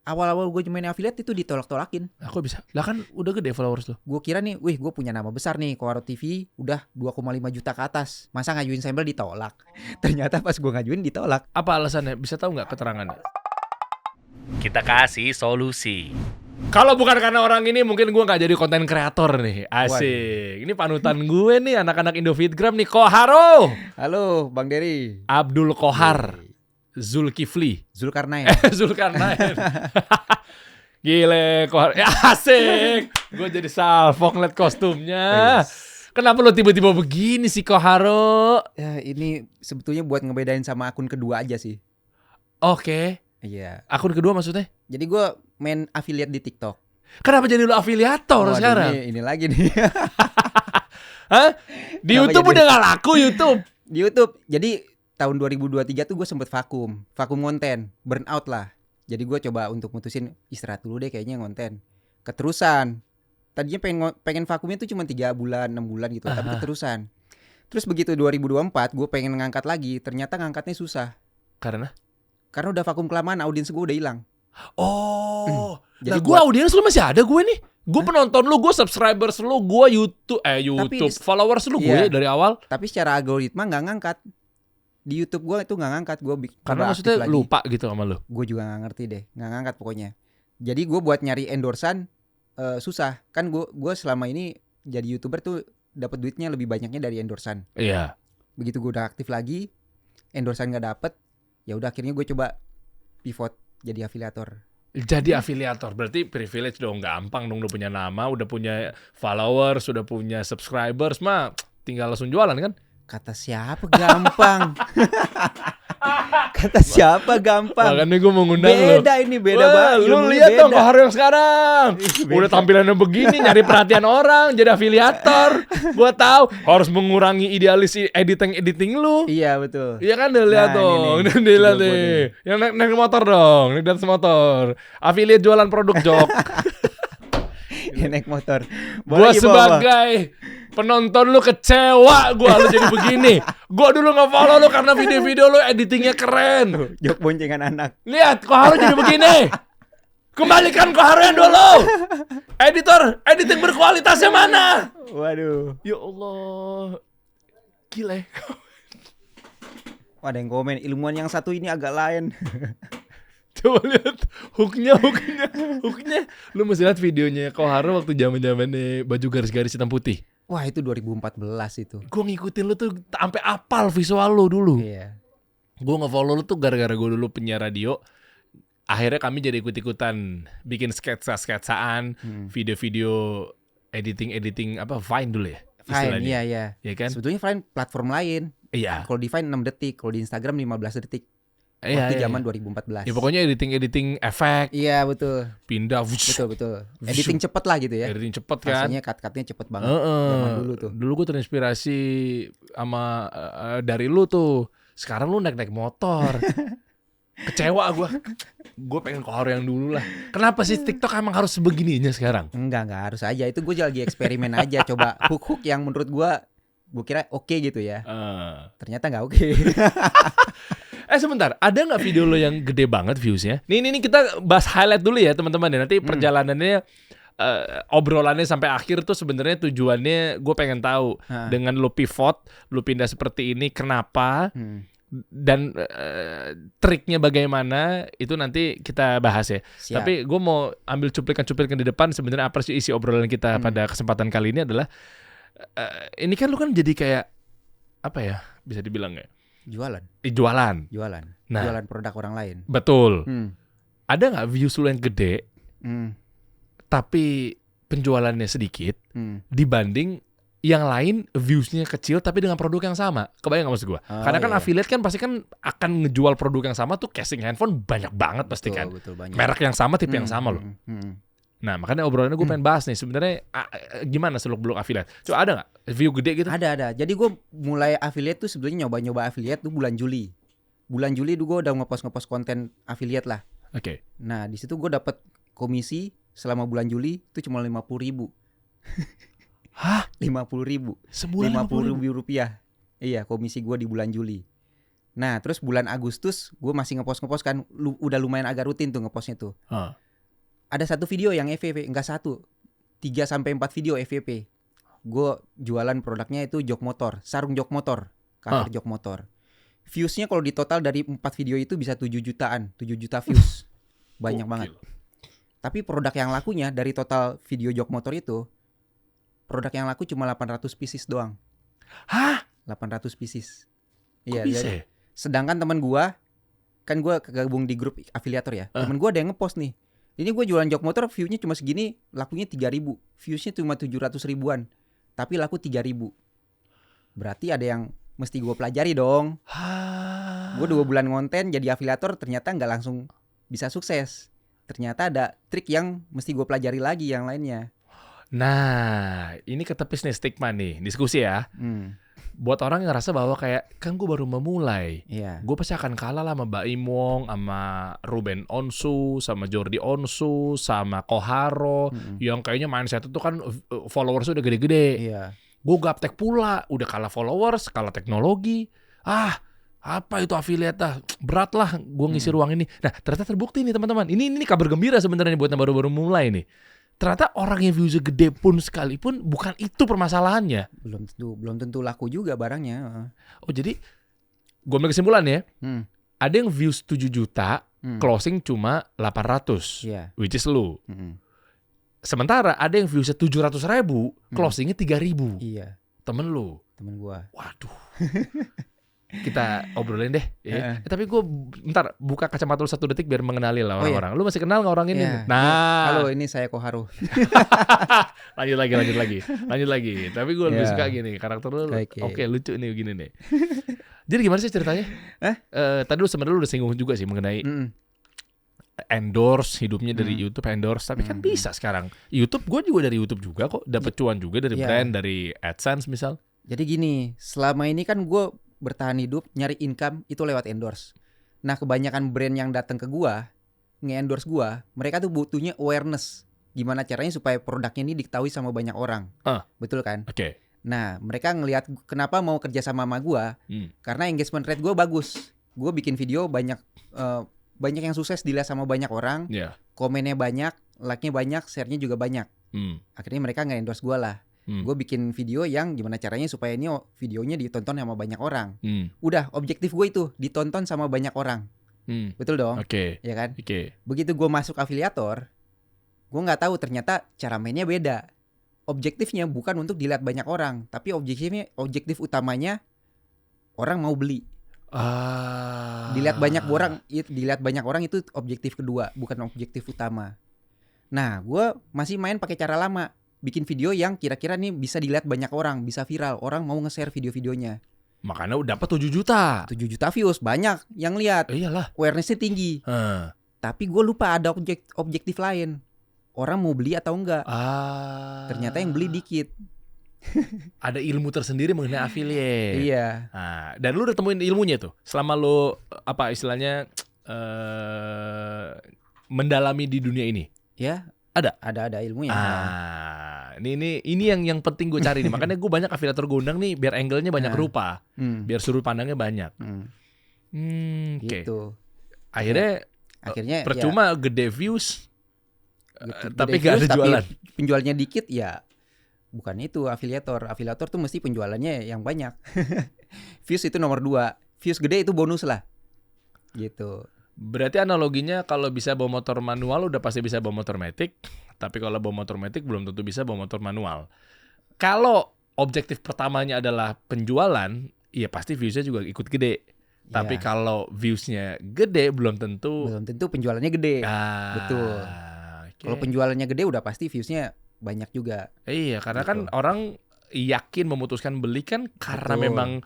awal-awal gue main affiliate itu ditolak-tolakin. Aku bisa. Lah kan udah gede followers lo. Gue kira nih, wih gue punya nama besar nih, Koharo TV udah 2,5 juta ke atas. Masa ngajuin sampel ditolak? Ternyata pas gue ngajuin ditolak. Apa alasannya? Bisa tahu nggak keterangannya? Kita kasih solusi. Kalau bukan karena orang ini mungkin gue nggak jadi konten kreator nih. Asik. Ini panutan gue nih anak-anak Indofitgram nih. Koharo. Halo Bang Dery. Abdul Kohar. Zulkifli. Zulkarnain. Zulkarnain. Gile Kohar. Ya, asik. Gue jadi salfok ngeliat kostumnya. Kenapa lo tiba-tiba begini sih Koharo? Ya, ini sebetulnya buat ngebedain sama akun kedua aja sih. Oke. Iya. Akun kedua maksudnya? Jadi gue main affiliate di TikTok. Kenapa jadi lo afiliator sekarang? Ini lagi nih. Hah? Di Kenapa YouTube jadi- udah gak laku YouTube? Di YouTube. Jadi tahun 2023 tuh gue sempet vakum konten, burnout lah. Jadi gue coba untuk mutusin istirahat dulu deh kayaknya ngonten. Keterusan. Tadinya pengen vakumnya tuh cuma 3 bulan, 6 bulan gitu, tapi keterusan. Terus begitu 2024 gue pengen ngangkat lagi, ternyata ngangkatnya susah. Karena? Karena udah vakum kelamaan, audiens gue udah hilang. Oh, Jadi nah gue audiens lu masih ada gue nih. Gue penonton lu, gue subscribers lu, gue YouTube followers lu gue Iya. dari awal. Tapi secara algoritma nggak ngangkat. Di YouTube gue itu nggak ngangkat. Karena maksudnya lupa gitu sama lu. Gue juga nggak ngerti deh, nggak ngangkat pokoknya. Jadi gue buat nyari endorsan susah. Kan gue selama ini jadi YouTuber tuh dapat duitnya lebih banyaknya dari endorsan. Iya. Begitu gue udah aktif lagi, endorsan nggak dapet, ya udah akhirnya gue coba pivot jadi afiliator. Jadi afiliator berarti privilege dong, gampang dong, udah punya nama, udah punya followers, udah punya subscribers, mah tinggal langsung jualan kan? Kata siapa gampang? Kata siapa gampang? Makanya gue mau ngundang lu. Beda ini, beda Wah, banget. lu Ilmunya lihat dong beda. Kohar yang sekarang. Udah tampilannya begini, nyari perhatian orang, jadi afiliator. Gua tahu harus mengurangi idealis editing lu. Iya betul. Iya kan, udah lihat Nah, dong. ini Udah lihat video gua nih. Yang naik motor dong, naik di atas motor. Affiliate jualan produk jok. Ya, naik motor. Gua Boleh, sebagai penonton lu kecewa gua lu jadi begini. Gua dulu nge-follow lu karena video-video lu editingnya keren. Jok boncengan anak. Lihat Koharo jadi begini. Kembalikan Koharo yang dulu. Editing berkualitasnya mana? Waduh. Ya Allah. Gila. Ada yang komen, ilmuwan yang satu ini agak lain. Coba lihat hooknya. Lu mesti lihat videonya Koharo waktu zaman-zamannya baju garis-garis hitam putih. Wah itu 2014 itu. Gue ngikutin lu tuh sampai apal visual lu dulu. Iya. Gue nge-follow lu tuh gara-gara gue dulu penyiar radio. Akhirnya kami jadi ikut-ikutan bikin sketsa-sketsaan, video-video editing apa Vine dulu ya? Vine, istilahnya. iya. Ya kan? Sebetulnya Vine platform lain. Iya. Kalau di Vine 6 detik, kalau di Instagram 15 detik. Iya, Waktu iya. zaman 2014. Ya pokoknya editing efek, Iya betul. pindah, Betul. Editing cepet lah gitu ya. editing cepet kan. Rasanya cut-cutnya cepet banget. Zaman dulu tuh. Dulu gue terinspirasi sama dari lu tuh. Sekarang lu naik motor. Kecewa gue. Gue pengen Koharo yang dulu lah. Kenapa sih TikTok emang harus sebegininya sekarang? Enggak harus aja. Itu gue lagi eksperimen aja. Coba hook yang menurut gue kira oke gitu ya. Ternyata nggak oke. Sebentar, ada nggak video lo yang gede banget viewsnya? Nih kita bahas highlight dulu ya teman-teman ya. Nanti perjalanannya obrolannya sampai akhir tuh sebenarnya tujuannya gue pengen tahu dengan lo pivot, lo pindah seperti ini kenapa dan triknya bagaimana itu nanti kita bahas ya. Siap. Tapi gue mau ambil cuplikan-cuplikan di depan sebenarnya apa sih isi obrolan kita pada kesempatan kali ini adalah ini kan lo kan jadi kayak apa ya bisa dibilang ya? Jualan. Nah, Jualan produk orang lain. betul. Ada nggak views lu yang gede, tapi penjualannya sedikit dibanding yang lain viewsnya kecil tapi dengan produk yang sama? Kebayang nggak maksud gue? Karena kan iya. affiliate kan pasti kan akan ngejual produk yang sama tuh casing handphone banyak banget pasti kan. Betul, banyak. Merek yang sama, tipe yang sama loh. Nah makanya obrolannya gue pengen bahas nih sebenarnya gimana seluk-beluk affiliate. Coba ada nggak view gede gitu? Ada. Jadi gue mulai affiliate tuh sebenarnya nyoba affiliate tuh bulan Juli. Bulan Juli tuh gue udah ngepost konten affiliate lah. Oke. Nah di situ gue dapet komisi selama bulan Juli itu cuma 50.000. Hah? 50.000. Sebulan 50.000 rupiah. Iya komisi gue di bulan Juli. Nah, terus bulan Agustus gue masih ngepost kan, udah lumayan agak rutin tuh ngepostnya tuh. Ada satu video yang FVP, enggak satu, 3-4 video FVP. Gue jualan produknya itu jok motor, sarung jok motor, cover jok motor. Viewsnya kalau di total dari 4 video itu bisa 7 jutaan, 7 juta views. Banyak banget. Tapi produk yang lakunya dari total video jok motor itu, produk yang laku cuma 800 pieces doang. Hah? 800 pieces. Kok bisa ya? Sedangkan teman gua, kan gua kegabung di grup afiliator ya. Temen gua ada yang ngepost nih. Ini gua jualan jok motor, view-nya cuma segini, lakunya 3.000. Views-nya cuma 700 ribuan. Tapi laku 3.000. Berarti ada yang mesti gua pelajari dong. Gua 2 bulan ngonten jadi afiliator, ternyata nggak langsung bisa sukses. Ternyata ada trik yang mesti gua pelajari lagi yang lainnya. Nah, ini ketepis nih stigma nih, diskusi ya. Buat orang yang ngerasa bahwa kayak, kan gue baru memulai, gue pasti akan kalah lah sama Baim Wong, sama Ruben Onsu, sama Jordi Onsu, sama Koharo, yang kayaknya mindset itu kan followersnya udah gede-gede. Gue gaptek pula, udah kalah followers, kalah teknologi. Apa itu affiliate berat lah gue ngisi ruang ini. Nah, ternyata terbukti nih teman-teman. Ini kabar gembira sebenarnya buat yang baru-baru mulai nih. Ternyata orang yang viewsnya gede pun sekalipun bukan itu permasalahannya. Belum tentu laku juga barangnya. Oh, jadi gue ambil kesimpulan ya. Ada yang views 7 juta, closing cuma 800, which is lu. Sementara ada yang viewsnya 700 ribu, closingnya 3.000. Temen lu. Temen gua. Waduh. Kita obrolin deh ya. Tapi gue bentar buka kacamata lu 1 detik biar mengenali lah orang-orang. Lu masih kenal gak orang ini? Nah, halo, ini saya Koharo. lanjut lagi. Tapi gue lebih suka gini, karakter lu oke, lucu nih gini nih. Jadi gimana sih ceritanya? Tadi lu sebenarnya lu udah singgung juga sih mengenai endorse, hidupnya dari YouTube endorse. Tapi kan bisa sekarang YouTube, gue juga dari YouTube juga kok, dapet cuan juga dari brand, dari AdSense misal. Jadi gini, selama ini kan gue bertahan hidup, nyari income itu lewat endorse. Nah, kebanyakan brand yang datang ke gua, nge-endorse gua, mereka tuh butuhnya awareness. Gimana caranya supaya produknya ini diketahui sama banyak orang. Betul kan? Oke. Nah, mereka ngelihat kenapa mau kerja sama gua, karena engagement rate gua bagus. Gua bikin video banyak yang sukses dilihat sama banyak orang. Komennya banyak, like-nya banyak, share-nya juga banyak. Akhirnya mereka nge-endorse gua lah. Gue bikin video yang gimana caranya supaya ini videonya ditonton sama banyak orang. Udah, objektif gue itu ditonton sama banyak orang. Betul dong? Ya kan? Begitu gue masuk afiliator, gue nggak tahu ternyata cara mainnya beda. Objektifnya bukan untuk dilihat banyak orang, tapi objektif utamanya orang mau beli. Dilihat banyak orang itu objektif kedua, bukan objektif utama. Nah, gue masih main pakai cara lama. Bikin video yang kira-kira nih bisa dilihat banyak orang, bisa viral, orang mau nge-share video-videonya. Makanya udah dapat 7 juta. 7 juta views, banyak yang lihat. Iyalah. Awareness-nya tinggi. Tapi gue lupa ada objektif lain. Orang mau beli atau enggak. Ternyata yang beli dikit. Ada ilmu tersendiri mengenai affiliate. Iya. Dan lu udah temuin ilmunya tuh selama lu apa istilahnya mendalami di dunia ini. Ya. Ada ilmunya. Ini yang penting gue cari nih. Makanya gue banyak afiliator gue undang nih biar angle-nya banyak rupa. Biar sudut pandangnya banyak. Gitu. Akhirnya percuma gede views tapi gak ada jualan. Penjualnya dikit ya. Bukan itu afiliator. Afiliator tuh mesti penjualannya yang banyak. Views itu nomor 2. Views gede itu bonus lah. Gitu. Berarti analoginya kalau bisa bawa motor manual udah pasti bisa bawa motor matic, tapi kalau bawa motor matic belum tentu bisa bawa motor manual. Kalau objektif pertamanya adalah penjualan, ya pasti viewsnya juga ikut gede. Tapi kalau viewsnya gede belum tentu penjualannya gede. Betul. Okay. Kalau penjualannya gede udah pasti viewsnya banyak juga. Iya, karena kan orang yakin memutuskan beli kan karena memang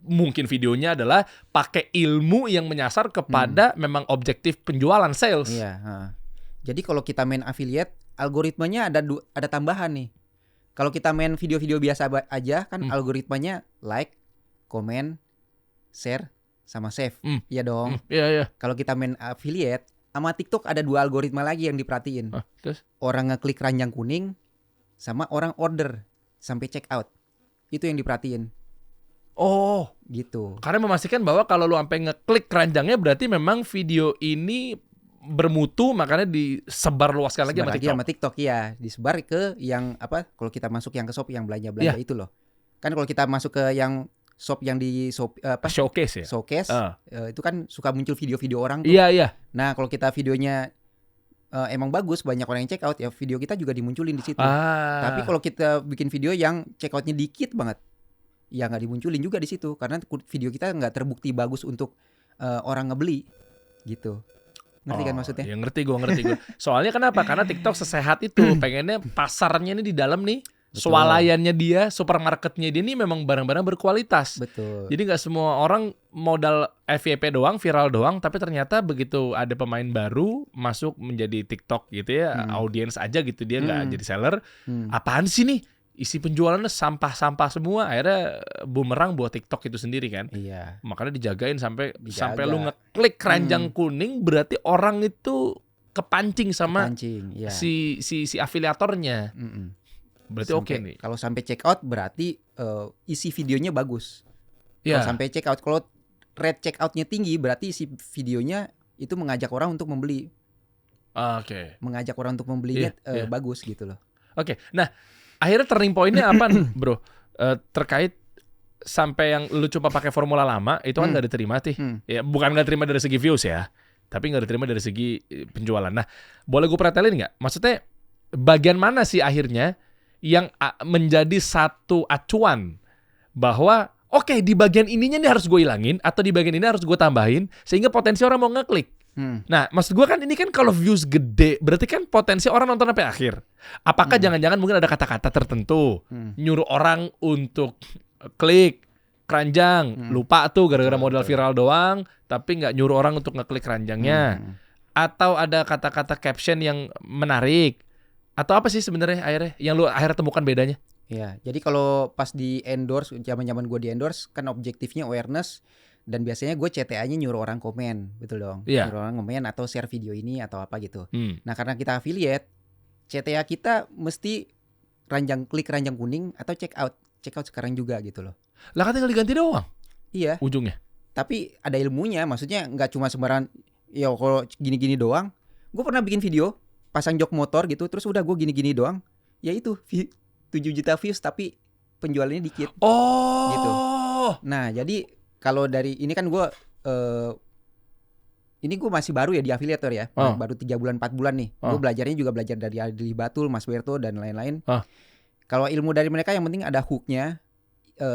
mungkin videonya adalah pakai ilmu yang menyasar kepada memang objektif penjualan sales. Iya. Jadi kalau kita main affiliate, algoritmanya ada tambahan nih. Kalau kita main video-video biasa aja kan algoritmanya like, komen, share, sama save. Iya dong. Iya. Kalau kita main affiliate, sama TikTok ada 2 algoritma lagi yang diperhatiin. Terus? Orang ngeklik ranjang kuning, sama orang order sampai check out. Itu yang diperhatiin. Oh, gitu. karena memastikan bahwa kalau lu sampai ngeklik keranjangnya berarti memang video ini bermutu, makanya disebar luaskan lagi Sebar sama lagi TikTok. sama TikTok ya, disebar ke yang apa? Kalau kita masuk yang ke shop yang belanja-belanja itu loh. Kan kalau kita masuk ke yang shop yang di shop Showcase ya. showcase, itu kan suka muncul video-video orang tuh. Iya. Nah, kalau kita videonya emang bagus, banyak orang yang check out ya, video kita juga dimunculin di situ. Tapi kalau kita bikin video yang check outnya dikit banget, ya nggak dimunculin juga di situ karena video kita nggak terbukti bagus untuk orang ngebeli gitu. Ngerti kan maksudnya? Ya ngerti gue. Soalnya kenapa? Karena TikTok sesehat itu, pengennya pasarnya ini di dalam nih, swalayannya dia, supermarketnya dia ini memang barang-barang berkualitas. Betul. Jadi nggak semua orang modal FYP doang, viral doang, tapi ternyata begitu ada pemain baru masuk menjadi TikTok gitu ya, audiens aja gitu, dia nggak jadi seller. Apaan sih nih? Isi penjualannya sampah-sampah semua, akhirnya bumerang buat TikTok itu sendiri kan. Iya. Makanya dijagain sampai lu ngeklik keranjang kuning, berarti orang itu kepancing sama ya. si afiliatornya. Berarti oke nih. Kalau sampai check out berarti isi videonya bagus. Ya. Kalau sampai check out, kalau rate check outnya tinggi berarti isi videonya itu mengajak orang untuk membeli. Oke. Mengajak orang untuk membelinya bagus gitu loh. Oke. Nah, akhirnya turning point-nya apa bro? Terkait sampai yang lu coba pakai formula lama itu kan nggak diterima sih. Ya bukan nggak terima dari segi views ya, tapi nggak diterima dari segi penjualan. Nah, boleh gue pretelin nggak? Maksudnya bagian mana sih akhirnya yang menjadi satu acuan bahwa oke, di bagian ininya nih harus gue hilangin atau di bagian ini harus gue tambahin sehingga potensi orang mau ngeklik. Nah, maksud gue kan ini kan kalau views gede, berarti kan potensi orang nonton sampai akhir. Apakah jangan-jangan mungkin ada kata-kata tertentu nyuruh orang untuk klik keranjang, lupa tuh gara-gara modal viral doang, tapi nggak nyuruh orang untuk ngeklik keranjangnya. Atau ada kata-kata caption yang menarik. Atau apa sih sebenarnya akhirnya yang lu akhirnya temukan bedanya? Ya, jadi kalau pas di endorse, zaman-zaman gue di endorse kan objektifnya awareness. Dan biasanya gue CTA-nya nyuruh orang komen, betul dong. Nyuruh orang komen atau share video ini atau apa gitu. Nah, karena kita affiliate, CTA kita mesti klik ranjang kuning atau check out sekarang juga gitu loh. Lah kan tinggal diganti doang. Iya. Ujungnya. Tapi ada ilmunya, maksudnya nggak cuma sembarangan. Ya kalau gini-gini doang. Gue pernah bikin video pasang jok motor gitu, terus udah gue gini-gini doang. Ya itu 7 juta views tapi penjualannya dikit. Oh. Gitu. Nah, jadi kalau dari ini kan gue ini gue masih baru ya di afiliator ya, baru 3 bulan 4 bulan nih. Gue belajarnya juga belajar dari Adli Batul, Mas Berto dan lain-lain. Kalau ilmu dari mereka yang penting ada hooknya,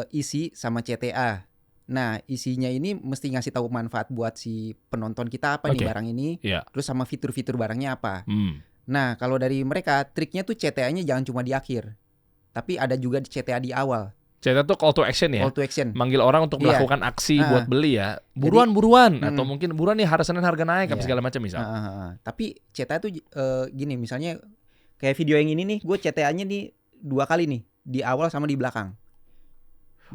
isi sama CTA. Nah, isinya ini mesti ngasih tahu manfaat buat si penonton kita apa nih barang ini, terus sama fitur-fitur barangnya apa. Nah, kalau dari mereka triknya tuh CTA-nya jangan cuma di akhir, tapi ada juga di CTA di awal. CTA tuh call to action ya? Call to action. Manggil orang untuk melakukan aksi buat beli ya. Buruan. Atau mungkin buruan nih harga naik apa segala macam misal. Tapi CTA tuh gini, misalnya kayak video yang ini nih, gue CTA-nya nih 2 kali nih, di awal sama di belakang.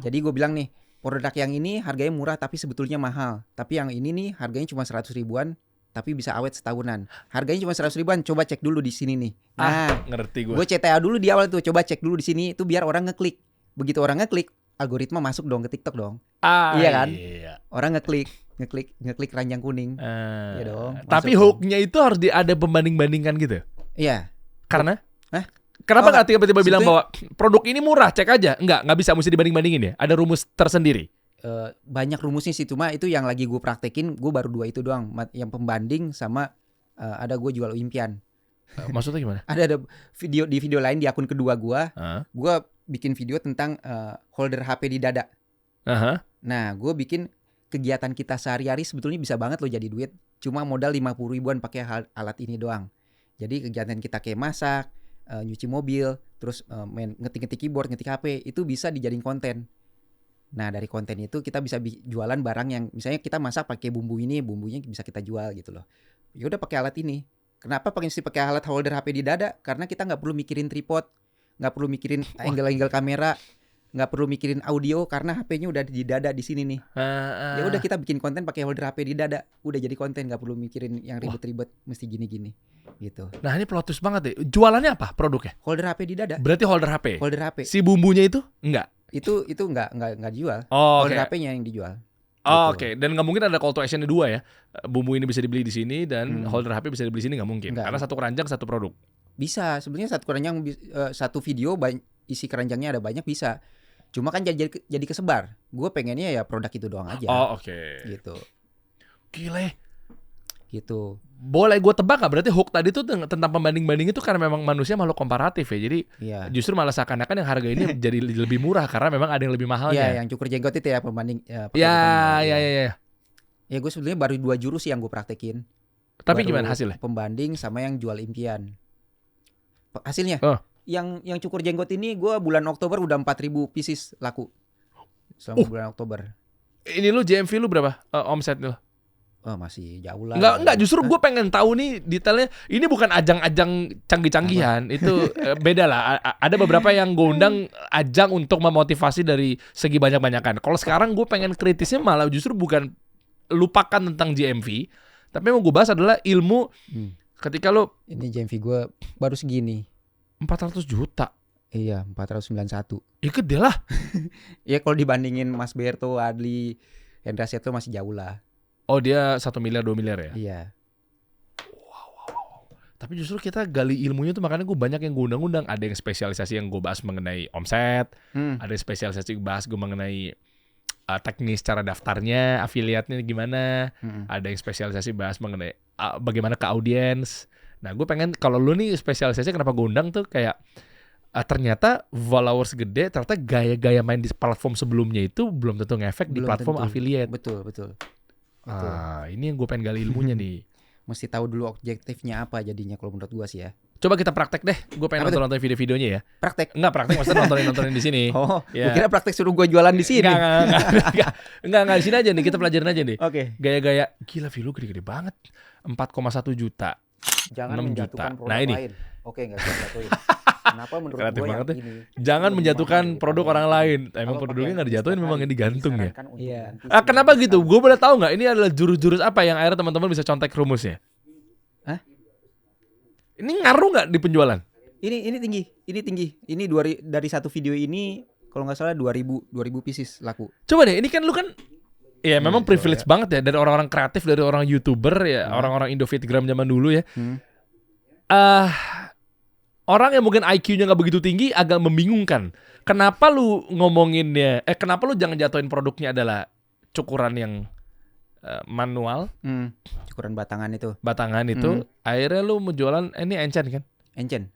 Jadi gue bilang nih, produk yang ini harganya murah tapi sebetulnya mahal. Tapi yang ini nih harganya cuma 100 ribuan tapi bisa awet setahunan. Harganya cuma 100 ribuan, coba cek dulu di sini nih. Nah, ngerti gue. Gue CTA dulu di awal tuh, coba cek dulu di sini, itu biar orang ngeklik. Begitu orang ngeklik, algoritma masuk dong ke TikTok dong. Iya kan? Iya. Orang ngeklik ranjang kuning. Iya dong. Tapi hooknya itu harus ada pembanding-bandingkan gitu. Iya. Karena? Kenapa nggak tiba-tiba bilang bahwa produk ini murah, cek aja? Nggak bisa, mesti dibanding-bandingin ya? Ada rumus tersendiri? Banyak rumusnya sih, cuma itu yang lagi gue praktekin, gue baru 2 itu doang. Yang pembanding sama ada gue jual impian. Maksudnya gimana? Ada di video lain di akun kedua gue bikin video tentang holder HP di dada. Nah, gue bikin kegiatan kita sehari-hari sebetulnya bisa banget lo jadi duit. Cuma modal 50 ribuan pakai alat ini doang. Jadi kegiatan kita kayak masak, nyuci mobil, terus main ngetik-ngetik keyboard, ngetik HP, itu bisa dijadiin konten. Nah, dari konten itu kita bisa jualan barang yang misalnya kita masak pakai bumbu ini, bumbunya bisa kita jual gitu loh. Ya udah pakai alat ini. Kenapa mesti pakai alat holder HP di dada? Karena kita nggak perlu mikirin tripod, nggak perlu mikirin angle kamera, nggak perlu mikirin audio karena HP-nya udah di dada di sini nih. Ya udah kita bikin konten pakai holder HP di dada, udah jadi konten, nggak perlu mikirin yang ribet-ribet mesti gini-gini gitu. Nah, ini plot twist banget deh. Jualannya apa produknya? Holder HP di dada. Berarti holder HP. Holder HP. Si bumbunya itu enggak? Itu nggak dijual. Oh, Holder oke. HP-nya yang dijual. Oh, Gitu. oke. Dan nggak mungkin ada call to action-nya dua ya. Bumbu ini bisa dibeli di sini dan holder HP bisa dibeli di sini, nggak mungkin. Nggak. Karena satu keranjang satu produk. Bisa sebenarnya satu keranjang satu video isi keranjangnya ada banyak bisa. Cuma kan jadi kesebar. Gue pengennya ya produk itu doang aja. Oh, oke. Gitu. Gile. Gitu. Boleh gue tebak nggak? Berarti hook tadi tuh tentang pembanding-banding itu karena memang manusia makhluk komparatif ya. Jadi Iya. justru malah seakan-akan yang harga ini jadi lebih murah karena memang ada yang lebih mahalnya. Iya, yang cukur jenggot itu ya pembanding pakai Ya, pembanding. ya. Ya gue sebenarnya baru 2 jurus sih yang gue praktekin. Tapi Baru gimana hasilnya? Pembanding sama yang jual impian. Hasilnya Oh. yang cukur jenggot ini gue bulan Oktober udah 4.000 pieces laku. Selama bulan Oktober. Ini lu JMV lu berapa omset lu? Oh, masih jauh lah. Enggak, justru gue pengen tahu nih detailnya. Ini bukan ajang-ajang canggih-canggihan, itu beda lah. Ada beberapa yang gue undang ajang untuk memotivasi dari segi banyak-banyakan. Kalau sekarang gue pengen kritisnya malah justru bukan lupakan tentang GMV, tapi yang gue bahas adalah ilmu ketika lo Ini JMV gue baru segini. 400 juta. Iya, 491. Ya gede lah. Ya kalau dibandingin Mas Berto, Adli, Hendra Seto masih jauh lah. Oh dia 1 miliar 2 miliar ya? Iya. Tapi justru kita gali ilmunya tuh makanya gue banyak yang gue undang-undang. Ada yang spesialisasi yang gue bahas mengenai omset. Ada yang spesialisasi bahas gue mengenai teknis cara daftarnya, afiliatnya gimana. Ada yang spesialisasi bahas mengenai bagaimana ke audiens. Nah gue pengen kalau lu nih spesialisasi kenapa gue undang tuh kayak ternyata followers gede, ternyata gaya-gaya main di platform sebelumnya itu belum tentu ngefek di Belum platform tentu. affiliate. Betul. Ini yang gue pengen gali ilmunya nih. Mesti tahu dulu objektifnya apa jadinya kalau menurut gua sih ya. Coba kita praktek deh. Gue pengen Apa tuh? nonton video-videonya ya. Praktek. Enggak praktek, maksudnya nontonin di sini. Oh, Ya. gua kira praktek suruh gua jualan di sini. Enggak di sini aja nih. Kita pelajarin aja nih. Oke. Gaya-gaya gila Vilo gede-gede banget. 4,1 juta. Jangan 6 menjatuhkan juta. produk Nah, ini. lain. Oke, enggak usah jatuhin. Kenapa menurut Kreatif gua banget yang ya. ini? Jangan lebih menjatuhkan mahal produk daripada orang yang lain. ini. Emang Kalau produknya pakai nggak dijatuhin, memang yang digantung ya. disarankan untuk Iya. ganti Kenapa semua gitu? discount. Gue boleh tahu nggak? Ini adalah jurus-jurus apa yang akhirnya teman-teman bisa contek rumusnya? Hah? Ini ngaruh nggak di penjualan? Ini tinggi. Ini dari satu video ini kalau nggak salah 2000 pieces laku. Coba deh, ini kan lu kan ya memang coba privilege banget ya dari orang-orang kreatif, dari orang YouTuber ya, orang-orang Indofitgram zaman dulu ya. Orang yang mungkin IQ-nya nggak begitu tinggi agak membingungkan. Kenapa lu ngomonginnya? Kenapa lu jangan jatuhin produknya adalah cukuran yang manual, Cukuran batangan itu. batangan itu. Akhirnya lu mau jualan ini enchant kan? Enchen.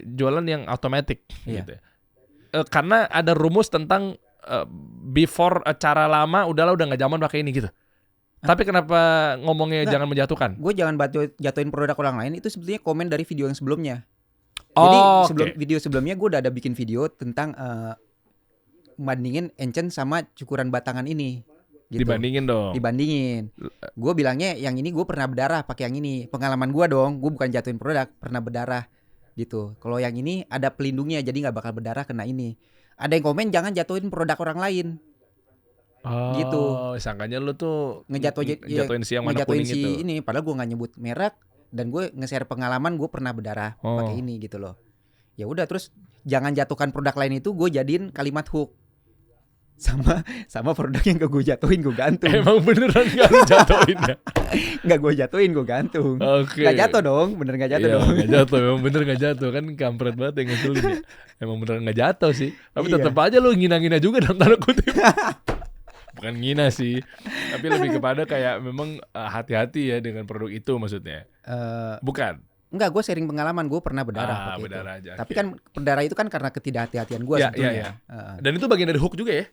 Jualan yang otomatis Iya. gitu. Karena ada rumus tentang before cara lama udah nggak zaman pakai ini gitu. Tapi kenapa ngomongnya Nggak. jangan menjatuhkan? Gue jangan jatuhin produk orang lain, itu sebetulnya komen dari video yang sebelumnya. Jadi video sebelumnya gue udah ada bikin video tentang bandingin Enchen sama cukuran batangan ini. Gitu. Dibandingin. Gue bilangnya yang ini gue pernah berdarah pakai yang ini. Pengalaman gue dong, gue bukan jatuhin produk, pernah berdarah gitu. Kalau yang ini ada pelindungnya, jadi nggak bakal berdarah kena ini. Ada yang komen jangan jatuhin produk orang lain. Gitu. Sangkanya lu tuh Ngejatuhin si yang mana kuning si itu. ini, padahal gue nggak nyebut merek dan gue nge-share pengalaman gue pernah berdarah pakai ini gitu loh. Ya udah, terus jangan jatuhkan produk lain itu gue jadiin kalimat hook. Sama produk yang gue jatuhin gue gantung. Emang beneran gak lu jatuhin ya? Nggak gue jatuhin gue gantung. Oke. Nggak jatuh dong, bener nggak jatuh dong. Gak jatuh, emang bener gak jatuh. Kan kampret banget yang ngeselin ya. Emang beneran gak jatuh sih. Tapi Iya. tetep aja lu ngina-ngina juga dalam tanda kutip. Bukan ngina sih, tapi lebih kepada kayak memang hati-hati ya dengan produk itu maksudnya. Bukan. Enggak, gue sharing pengalaman, gue pernah berdarah pakai berdarah itu. aja, Tapi oke. kan berdarah itu kan karena ketidakhati-hatian gue Iya, sebetulnya. iya, Dan itu bagian dari hook juga ya.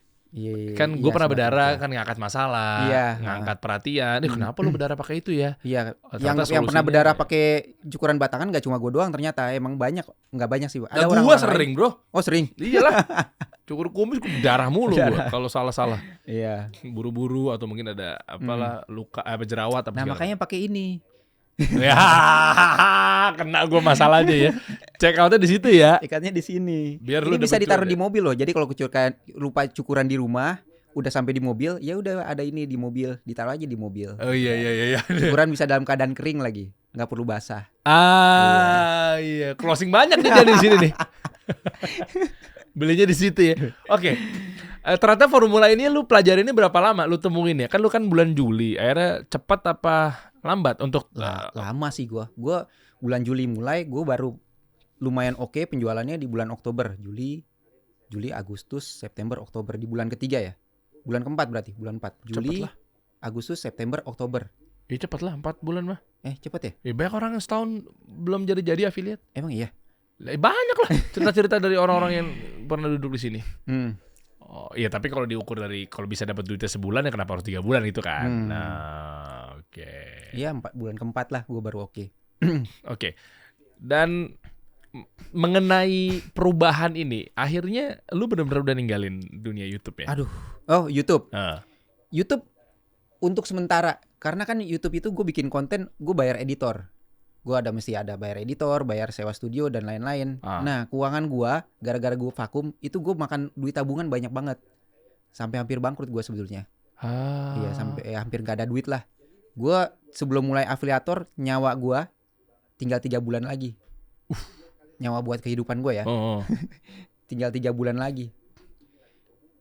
Kan gue pernah berdarah, kan ngangkat masalah, Iya. ngangkat perhatian. Kenapa lu berdarah pakai itu ya? Iya, Ternyata yang pernah solusinya berdarah ya. pakai cukuran batangan gak cuma gue doang, ternyata emang banyak, nggak banyak sih. Nah, orang gua sering bro. Oh sering. Iyalah. Cukur kumis gue berdarah mulu gua kalau salah-salah. Iya. Buru-buru atau mungkin ada apalah luka jerawat apa Nah segala. makanya pakai ini. Ya, kena gue masalahnya ya. Check outnya di situ ya. Ikatnya di sini. Biar lu Ini bisa dapet ditaruh cuan di ya? mobil loh. Jadi kalau lupa cukuran di rumah, udah sampai di mobil, ya udah ada ini di mobil, ditaruh aja di mobil. Oh iya. Cukuran bisa dalam keadaan kering lagi, nggak perlu basah. Iya. Closing banyak nih jadi di sini nih. Belinya di situ ya. Oke. Ternyata formula ini lu pelajarinnya berapa lama lu temuin ya? Kan lu kan bulan Juli. Akhirnya cepat apa lambat untuk lama sih gua bulan Juli mulai, gua baru lumayan oke penjualannya di bulan Oktober, Juli, Agustus, September, Oktober, di bulan ketiga ya. Bulan keempat berarti, bulan 4. Juli, Agustus, September, Oktober. Ya cepet lah 4 bulan mah. Cepet ya? Banyak orang yang setahun belum jadi affiliate. Emang iya? Banyak lah cerita-cerita dari orang-orang yang pernah duduk di sini. Oh iya, tapi kalau diukur dari kalau bisa dapat duitnya sebulan ya kenapa harus 3 bulan gitu kan? Nah, oke. Iya, bulan keempat lah gue baru oke. Oke. Dan mengenai perubahan ini, akhirnya lu benar-benar udah ninggalin dunia YouTube ya? Oh, YouTube. YouTube untuk sementara, karena kan YouTube itu gue bikin konten, gue bayar editor. Gue mesti ada bayar editor, bayar sewa studio dan lain-lain. Nah, keuangan gue gara-gara gue vakum itu gue makan duit tabungan banyak banget, sampai hampir bangkrut gue sebetulnya. Iya, sampai hampir gak ada duit lah. Gue sebelum mulai afiliator, nyawa gue tinggal 3 bulan lagi. Nyawa buat kehidupan gue ya. Tinggal 3 bulan lagi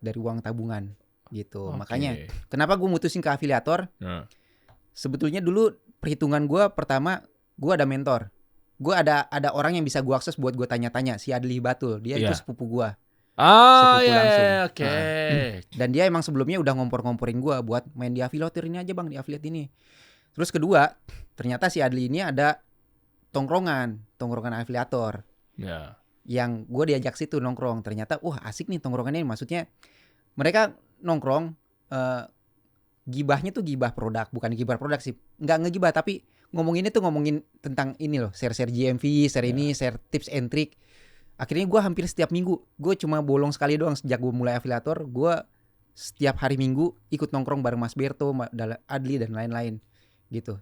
dari uang tabungan gitu. Makanya kenapa gue mutusin ke afiliator? Sebetulnya dulu perhitungan gue pertama, gue ada mentor. Gue ada orang yang bisa gue akses buat gue tanya-tanya, si Adli Batul. Dia itu sepupu gue. Sepupu langsung. Dan dia emang sebelumnya udah ngompor-ngomporin gue buat main di afiliator ini aja bang, di affiliate ini. Terus kedua, ternyata si Adli ini ada tongkrongan afiliator. Yang gue diajak situ nongkrong. Ternyata asik nih tongkrongannya. Maksudnya mereka nongkrong, gibahnya tuh gibah produk, bukan gibah produk sih. Nggak ngegibah, tapi ngomongin tentang ini loh, share GMV, share ini, share tips and trick. Akhirnya gue hampir setiap minggu, gue cuma bolong sekali doang sejak gue mulai afiliator. Gue setiap hari Minggu ikut nongkrong bareng Mas Berto, Adli dan lain-lain gitu.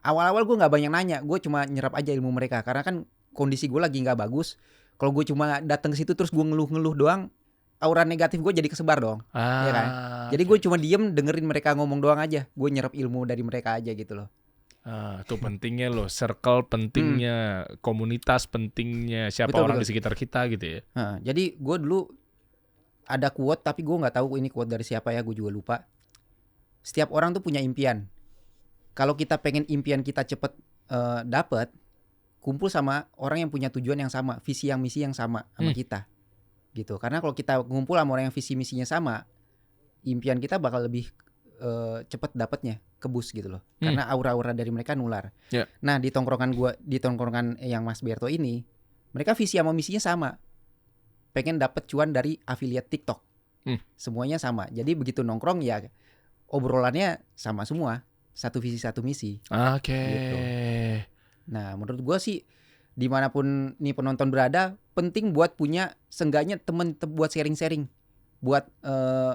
Awal-awal gue nggak banyak nanya, gue cuma nyerap aja ilmu mereka karena kan kondisi gue lagi nggak bagus. Kalau gue cuma datang ke situ terus gue ngeluh-ngeluh doang, aura negatif gue jadi kesebar dong, ya kan? Jadi gue cuma diem dengerin mereka ngomong doang aja, gue nyerap ilmu dari mereka aja gitu loh. Itu pentingnya loh, circle pentingnya, komunitas pentingnya, siapa betul, orang di sekitar kita gitu ya. Jadi gue dulu ada quote tapi gue nggak tahu ini quote dari siapa ya, gue juga lupa. Setiap orang tuh punya impian. Kalau kita pengen impian kita cepet dapet, kumpul sama orang yang punya tujuan yang sama, visi yang misi yang sama kita, gitu. Karena kalau kita ngumpul sama orang yang visi misinya sama, impian kita bakal lebih cepet dapetnya, kebus gitu loh. Karena aura-aura dari mereka nular. Nah di tongkrongan yang Mas Berto ini, mereka visi sama misinya sama, pengen dapet cuan dari affiliate TikTok. Semuanya sama. Jadi begitu nongkrong ya obrolannya sama semua. Satu visi satu misi. Gitu. Nah menurut gue sih dimanapun nih penonton berada, penting buat punya seenggaknya temen buat sharing-sharing, buat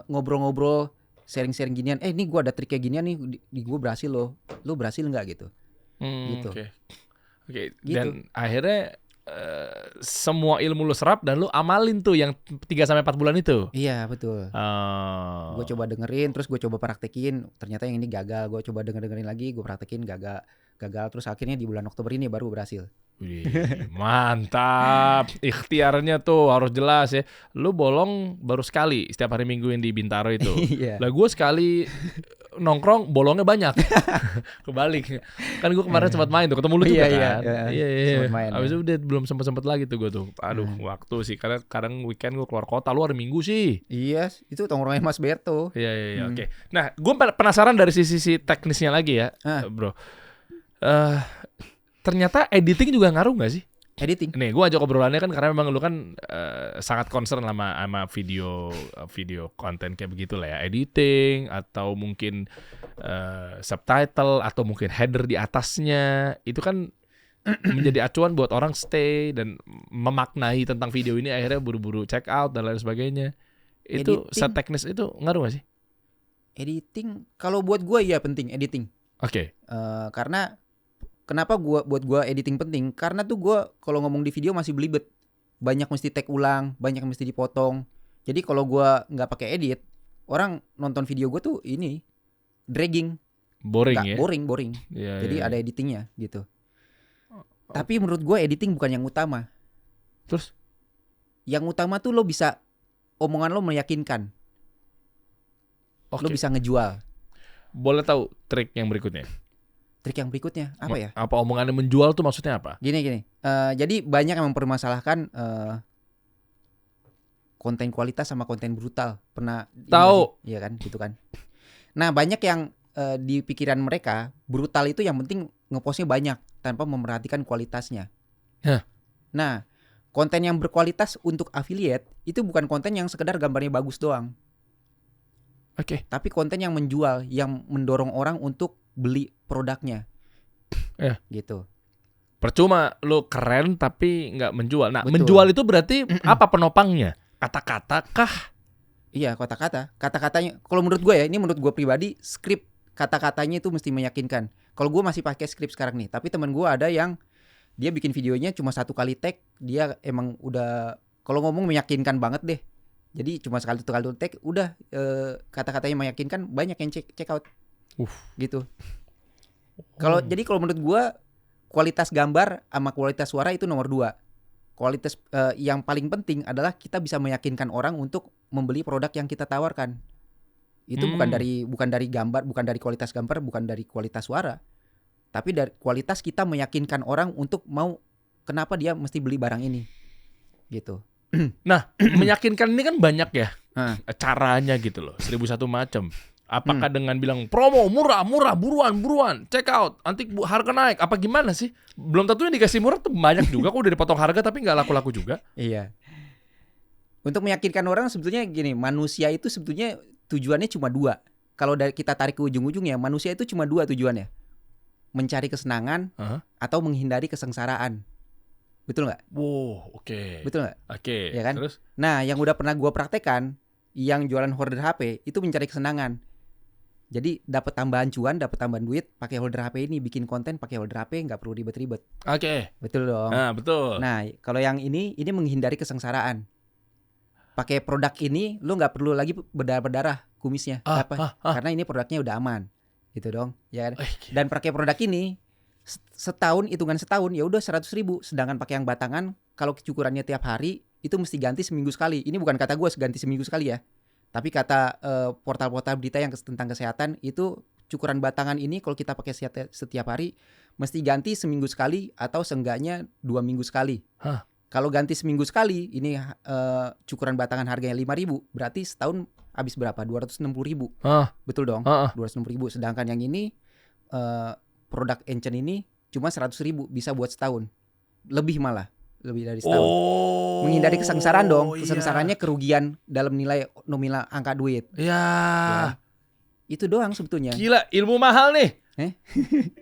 ngobrol-ngobrol, sharing-sharing ginian. Ini gue ada trik kayak ginian nih, di gue berhasil loh, lo berhasil nggak gitu? Gitu. Oke. Dan akhirnya semua ilmu lu serap dan lu amalin tuh yang 3-4 bulan itu. Iya betul. Gue coba dengerin, terus gue coba praktekin. Ternyata yang ini gagal. Gue coba dengerin lagi, gue praktekin, gagal. Terus akhirnya di bulan Oktober ini baru berhasil. Wih, mantap. Ikhtiarnya tuh harus jelas ya. Lu bolong baru sekali setiap hari Minggu yang di Bintaro itu. Lah gue sekali nongkrong bolongnya banyak. Kebalik. Kan gue kemarin sempat main tuh, ketemu lu juga kan. Iya. Abis itu udah belum sempet lagi tuh gue tuh. Aduh, waktu sih. Karena kadang weekend gue keluar kota, lu hari Minggu sih. Iya, itu tongkrongnya Mas Berto. Iya, oke. Nah, gue penasaran dari sisi teknisnya lagi ya, bro. Ternyata editing juga ngaruh gak sih? Editing? Nih, gue ajak obrolannya kan karena memang lu kan sangat concern sama video konten kayak begitu lah ya. Editing atau mungkin subtitle atau mungkin header di atasnya. Itu kan menjadi acuan buat orang stay dan memaknai tentang video ini, akhirnya buru-buru check out dan lain sebagainya. Itu seteknis itu ngaruh gak sih? Editing, kalau buat gue ya penting editing. Oke. Karena kenapa buat gue editing penting? Karena tuh gue kalau ngomong di video masih belibet, banyak mesti take ulang, banyak mesti dipotong. Jadi kalau gue nggak pakai edit, orang nonton video gue tuh ini dragging, boring ya? Boring. Jadi ada editingnya gitu. Tapi menurut gue editing bukan yang utama. Terus? Yang utama tuh lo bisa omongan lo meyakinkan. Lo bisa ngejual. Boleh tahu trik yang berikutnya? Trik yang berikutnya apa ya? Apa omongannya menjual tuh maksudnya apa? Gini. Jadi banyak yang mempermasalahkan konten kualitas sama konten brutal. Pernah tahu? Iya kan, gitu kan. Nah, banyak yang di pikiran mereka brutal itu yang penting ngepostnya banyak tanpa memperhatikan kualitasnya. Nah, konten yang berkualitas untuk affiliate itu bukan konten yang sekedar gambarnya bagus doang. Oke. Tapi konten yang menjual, yang mendorong orang untuk beli produknya. Gitu. Percuma lo keren tapi nggak menjual. Nah, Betul. menjual itu berarti apa penopangnya? Kata-kata kah? Iya, kata-kata. Kata-katanya. Kalau menurut gue ya, ini menurut gue pribadi, skrip kata-katanya itu mesti meyakinkan. Kalau gue masih pakai skrip sekarang nih, tapi teman gue ada yang dia bikin videonya cuma 1 kali tag, dia emang udah kalau ngomong meyakinkan banget deh. Jadi cuma sekali tag, udah kata-katanya meyakinkan, banyak yang check out. Gitu. Jadi kalau menurut gue kualitas gambar sama kualitas suara itu nomor 2. Kualitas yang paling penting adalah kita bisa meyakinkan orang untuk membeli produk yang kita tawarkan. Itu bukan dari gambar, bukan dari kualitas gambar, bukan dari kualitas suara. Tapi dari kualitas kita meyakinkan orang untuk mau kenapa dia mesti beli barang ini. Gitu. Nah, meyakinkan ini kan banyak ya caranya gitu loh, 1001 macam. Apakah dengan bilang promo murah, buruan, check out, nanti harga naik, apa gimana sih? Belum tentu yang dikasih murah tuh banyak juga kok udah dipotong harga tapi nggak laku-laku juga. Iya. Untuk meyakinkan orang sebetulnya gini, manusia itu sebetulnya tujuannya cuma 2. Kalau kita tarik ke ujung-ujungnya, manusia itu cuma 2 tujuannya. Mencari kesenangan atau menghindari kesengsaraan. Betul nggak? Wow, oke. Betul nggak? Oke. Ya kan? Terus? Nah, yang udah pernah gue praktekkan, yang jualan holder HP itu mencari kesenangan. Jadi dapat tambahan cuan, dapat tambahan duit, pakai holder HP ini, bikin konten pakai holder HP, nggak perlu ribet-ribet. Oke. Betul dong. Nah, betul. Nah, kalau yang ini menghindari kesengsaraan. Pakai produk ini, lo nggak perlu lagi berdarah-berdarah kumisnya. Karena ini produknya udah aman, gitu dong. Ya kan? Dan pakai produk ini hitungan setahun ya udah 100.000. Sedangkan pakai yang batangan, kalau cukurannya tiap hari itu mesti ganti seminggu sekali. Ini bukan kata gue ganti seminggu sekali ya, tapi kata portal-portal berita yang tentang kesehatan itu cukuran batangan ini kalau kita pakai setiap hari mesti ganti seminggu sekali atau seenggaknya 2 minggu sekali. Kalau ganti seminggu sekali ini cukuran batangan harganya 5.000, berarti setahun habis berapa? 260.000. Betul dong. 260.000. Sedangkan yang ini produk Enchen ini cuma 100.000, bisa buat setahun. Lebih dari setahun. Menghindari kesengsaraan dong. Kesengsarannya kerugian dalam nilai nominal angka duit. Ya. Itu doang sebetulnya. Gila, ilmu mahal nih.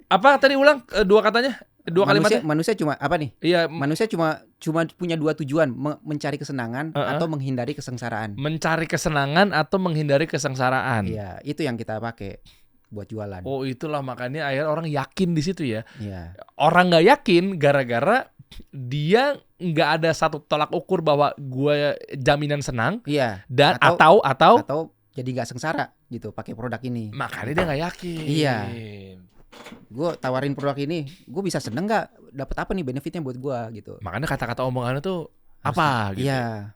Apa tadi ulang 2 katanya? 2 kalimatnya? Manusia cuma apa nih? Iya, manusia cuma punya 2 tujuan, mencari kesenangan atau menghindari kesengsaraan. Mencari kesenangan atau menghindari kesengsaraan. Iya, itu yang kita pakai buat jualan. Oh, itulah makanya akhirnya orang yakin di situ ya. Iya. Orang nggak yakin gara-gara dia nggak ada satu tolak ukur bahwa gue jaminan senang. Iya. Dan atau jadi nggak sengsara gitu pakai produk ini. Makanya dia nggak yakin. Iya. Gue tawarin produk ini, gue bisa seneng nggak? Dapat apa nih benefitnya buat gue gitu. Makanya kata-kata omongannya tuh apa gitu. Iya.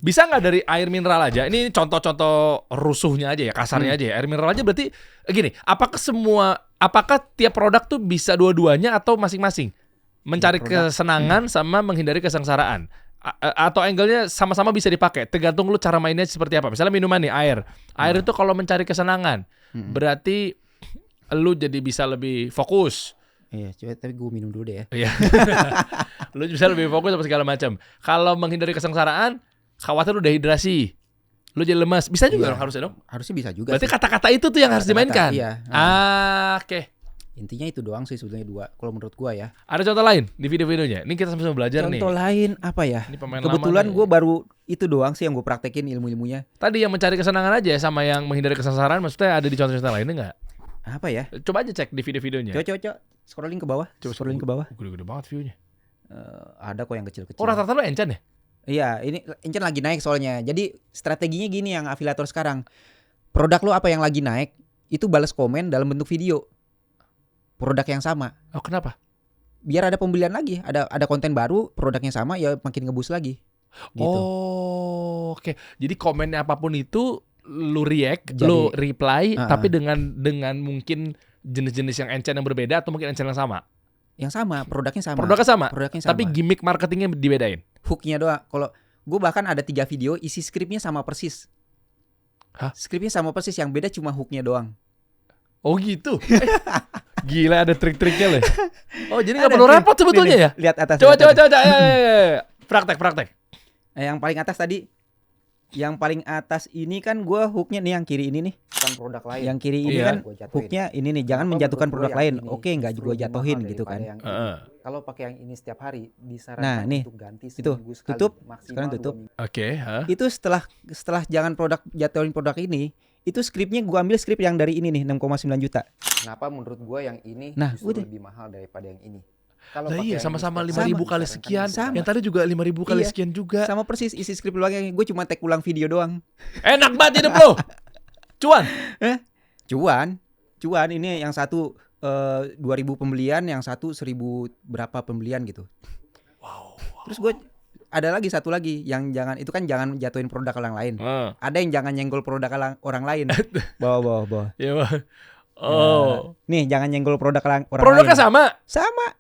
Bisa nggak dari air mineral aja? Ini contoh-contoh rusuhnya aja ya, kasarnya aja ya. Air mineral aja berarti gini, apakah tiap produk tuh bisa dua-duanya atau masing-masing? Mencari kesenangan sama menghindari kesengsaraan. Atau angle-nya sama-sama bisa dipakai, tergantung lu cara mainnya seperti apa. Misalnya minuman nih, air itu kalau mencari kesenangan berarti lu jadi bisa lebih fokus. Iya, coba tapi gue minum dulu deh ya. Iya. Lu bisa lebih fokus apa segala macam. Kalau menghindari kesengsaraan, khawatir lu dehidrasi, lu jadi lemas, bisa juga dong, harusnya dong. Harusnya bisa juga. Berarti kata-kata itu tuh yang harus dimainkan. Iya. Oke. Intinya itu doang sih sebetulnya 2. Kalau menurut gua ya. Ada contoh lain di video-videonya. Ini kita sama-sama belajar nih. Contoh lain apa ya? Kebetulan gue baru itu doang sih yang gue praktekin ilmu-ilmunya. Tadi yang mencari kesenangan aja sama yang menghindari kesengsaraan, maksudnya ada di contoh-contoh lainnya nggak? Apa ya? Coba aja cek di video-videonya. Coba scrolling ke bawah. Scrolling ke bawah. Gede-gede banget view-nya. Ada kok yang kecil-kecil. Oh, rata-rata lo Enchen ya? Iya, ini Enchen lagi naik soalnya. Jadi strateginya gini yang afiliator sekarang. Produk lo apa yang lagi naik, itu balas komen dalam bentuk video. Produk yang sama. Oh, kenapa? Biar ada pembelian lagi. Ada konten baru, produknya sama, ya makin ngebus lagi. gitu. Oh, oke. Jadi komennya apapun itu lu react, Jadi, lu reply, tapi dengan mungkin jenis-jenis yang enchant yang berbeda atau mungkin enchant yang sama. Yang sama, produknya sama. Produknya sama. Produknya sama. Tapi gimmick marketingnya dibedain. Hooknya doang. Kalau gue bahkan ada 3 video isi skripnya sama persis. Hah? Skripnya sama persis, yang beda cuma hooknya doang. Oh gitu. Gila, ada trik-triknya loh. Oh, jadi nggak perlu repot sebetulnya ya? Lihat atas. Coba. atas. Praktek. Yang paling atas tadi. Yang paling atas ini kan gue hooknya nih, yang kiri ini nih. Bukan produk lain. Yang kiri ini Iya. kan hooknya ini nih, jangan Kenapa menjatuhkan menurut produk gua lain. yang ini Oke, nggak justru gue lebih jatuhin mahal gitu kan. daripada yang ini? Heeh. Kalau pakai yang ini setiap hari disarankan Nah, nih. untuk ganti Itu, seminggu sekali, tutup. maksimal Sekarang 2 tutup. minggu. Oke, Itu setelah jangan jatuhin produk ini, itu skripnya gue ambil skrip yang dari ini nih, 6,9 juta. Kenapa menurut gua yang ini Nah, justru udah. lebih mahal daripada yang ini? Kalau Lah pakai iya, yang sama-sama ini setiap 5.000 hari kali disarankan sekian. Sama. Yang tadi juga 5.000 kali Iya. sekian juga. Sama persis isi skrip doangnya, gue cuma tag ulang video doang. Enak banget hidup lo. Cuan. Cuan ini yang satu 2.000 pembelian, yang satu 1.000 berapa pembelian gitu. Wow. Terus gue ada lagi satu lagi yang jangan, itu kan jangan jatuhin produk orang lain. Ada yang jangan nyenggol produk orang lain. Bawa. Ya, Bang. Oh. Nih, jangan nyenggol produk orang Produknya lain. sama. Sama.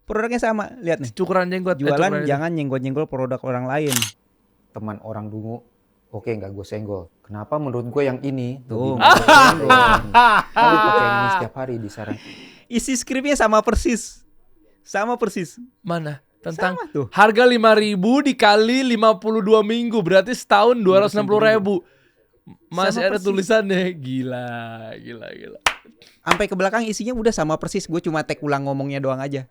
Produknya sama. Lihat nih. Cukuran jenggot. Jualan jangan nyenggol-nyenggol produk orang lain. teman orang dungu, oke nggak gue senggol. Kenapa menurut gue yang ini Tuh. lebih mahal daripada yang ini? Kalau pakai yang ini setiap hari disarankan. Isi skripnya sama persis. Sama persis. Mana? Tentang Sama tuh. harga 5.000 dikali 52 minggu, berarti setahun 260.000. Masih Sama ada persis. tulisannya. Gila. Sampai ke belakang isinya udah sama persis. Gue cuma tag ulang ngomongnya doang aja.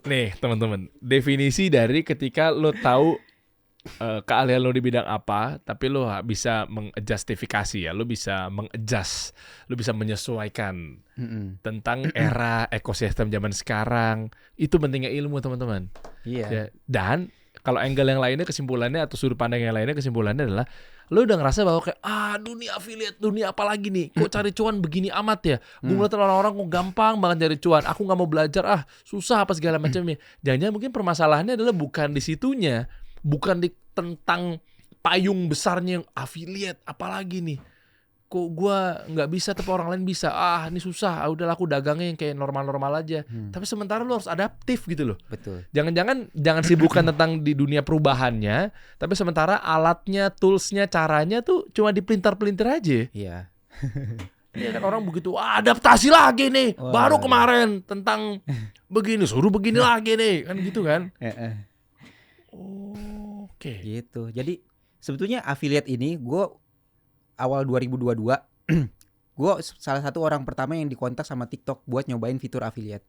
Nih teman-teman, definisi dari ketika lo tahu keahlian lo di bidang apa, tapi lo bisa mengjustifikasi ya, lo bisa mengadjust, lo bisa menyesuaikan tentang era ekosistem zaman sekarang. Itu pentingnya ilmu teman-teman. Iya. Ya, dan kalau angle yang lainnya kesimpulannya atau sudut pandang yang lainnya kesimpulannya adalah lo udah ngerasa bahwa kayak dunia affiliate, dunia apa lagi nih, kok cari cuan begini amat ya, gue ngeliat orang-orang kok gampang banget cari cuan, aku nggak mau belajar, susah apa segala macamnya. Jangan-jangan mungkin permasalahannya adalah bukan di situnya, bukan di tentang payung besarnya yang affiliate apalagi nih, kok gue nggak bisa tapi orang lain bisa, ini susah, udahlah aku dagangnya yang kayak normal-normal aja. Tapi sementara lo harus adaptif gitu loh. Betul. Jangan sibukkan tentang di dunia perubahannya, tapi sementara alatnya, toolsnya, caranya tuh cuma dipelintir-pelintir aja. Iya. Iya kan orang begitu, adaptasi lagi nih, Wah. baru kemarin tentang begini, suruh begini lagi nih, kan gitu kan? Oke. Gitu. Jadi sebetulnya affiliate ini gue awal 2022 gue salah satu orang pertama yang dikontak sama TikTok buat nyobain fitur affiliate.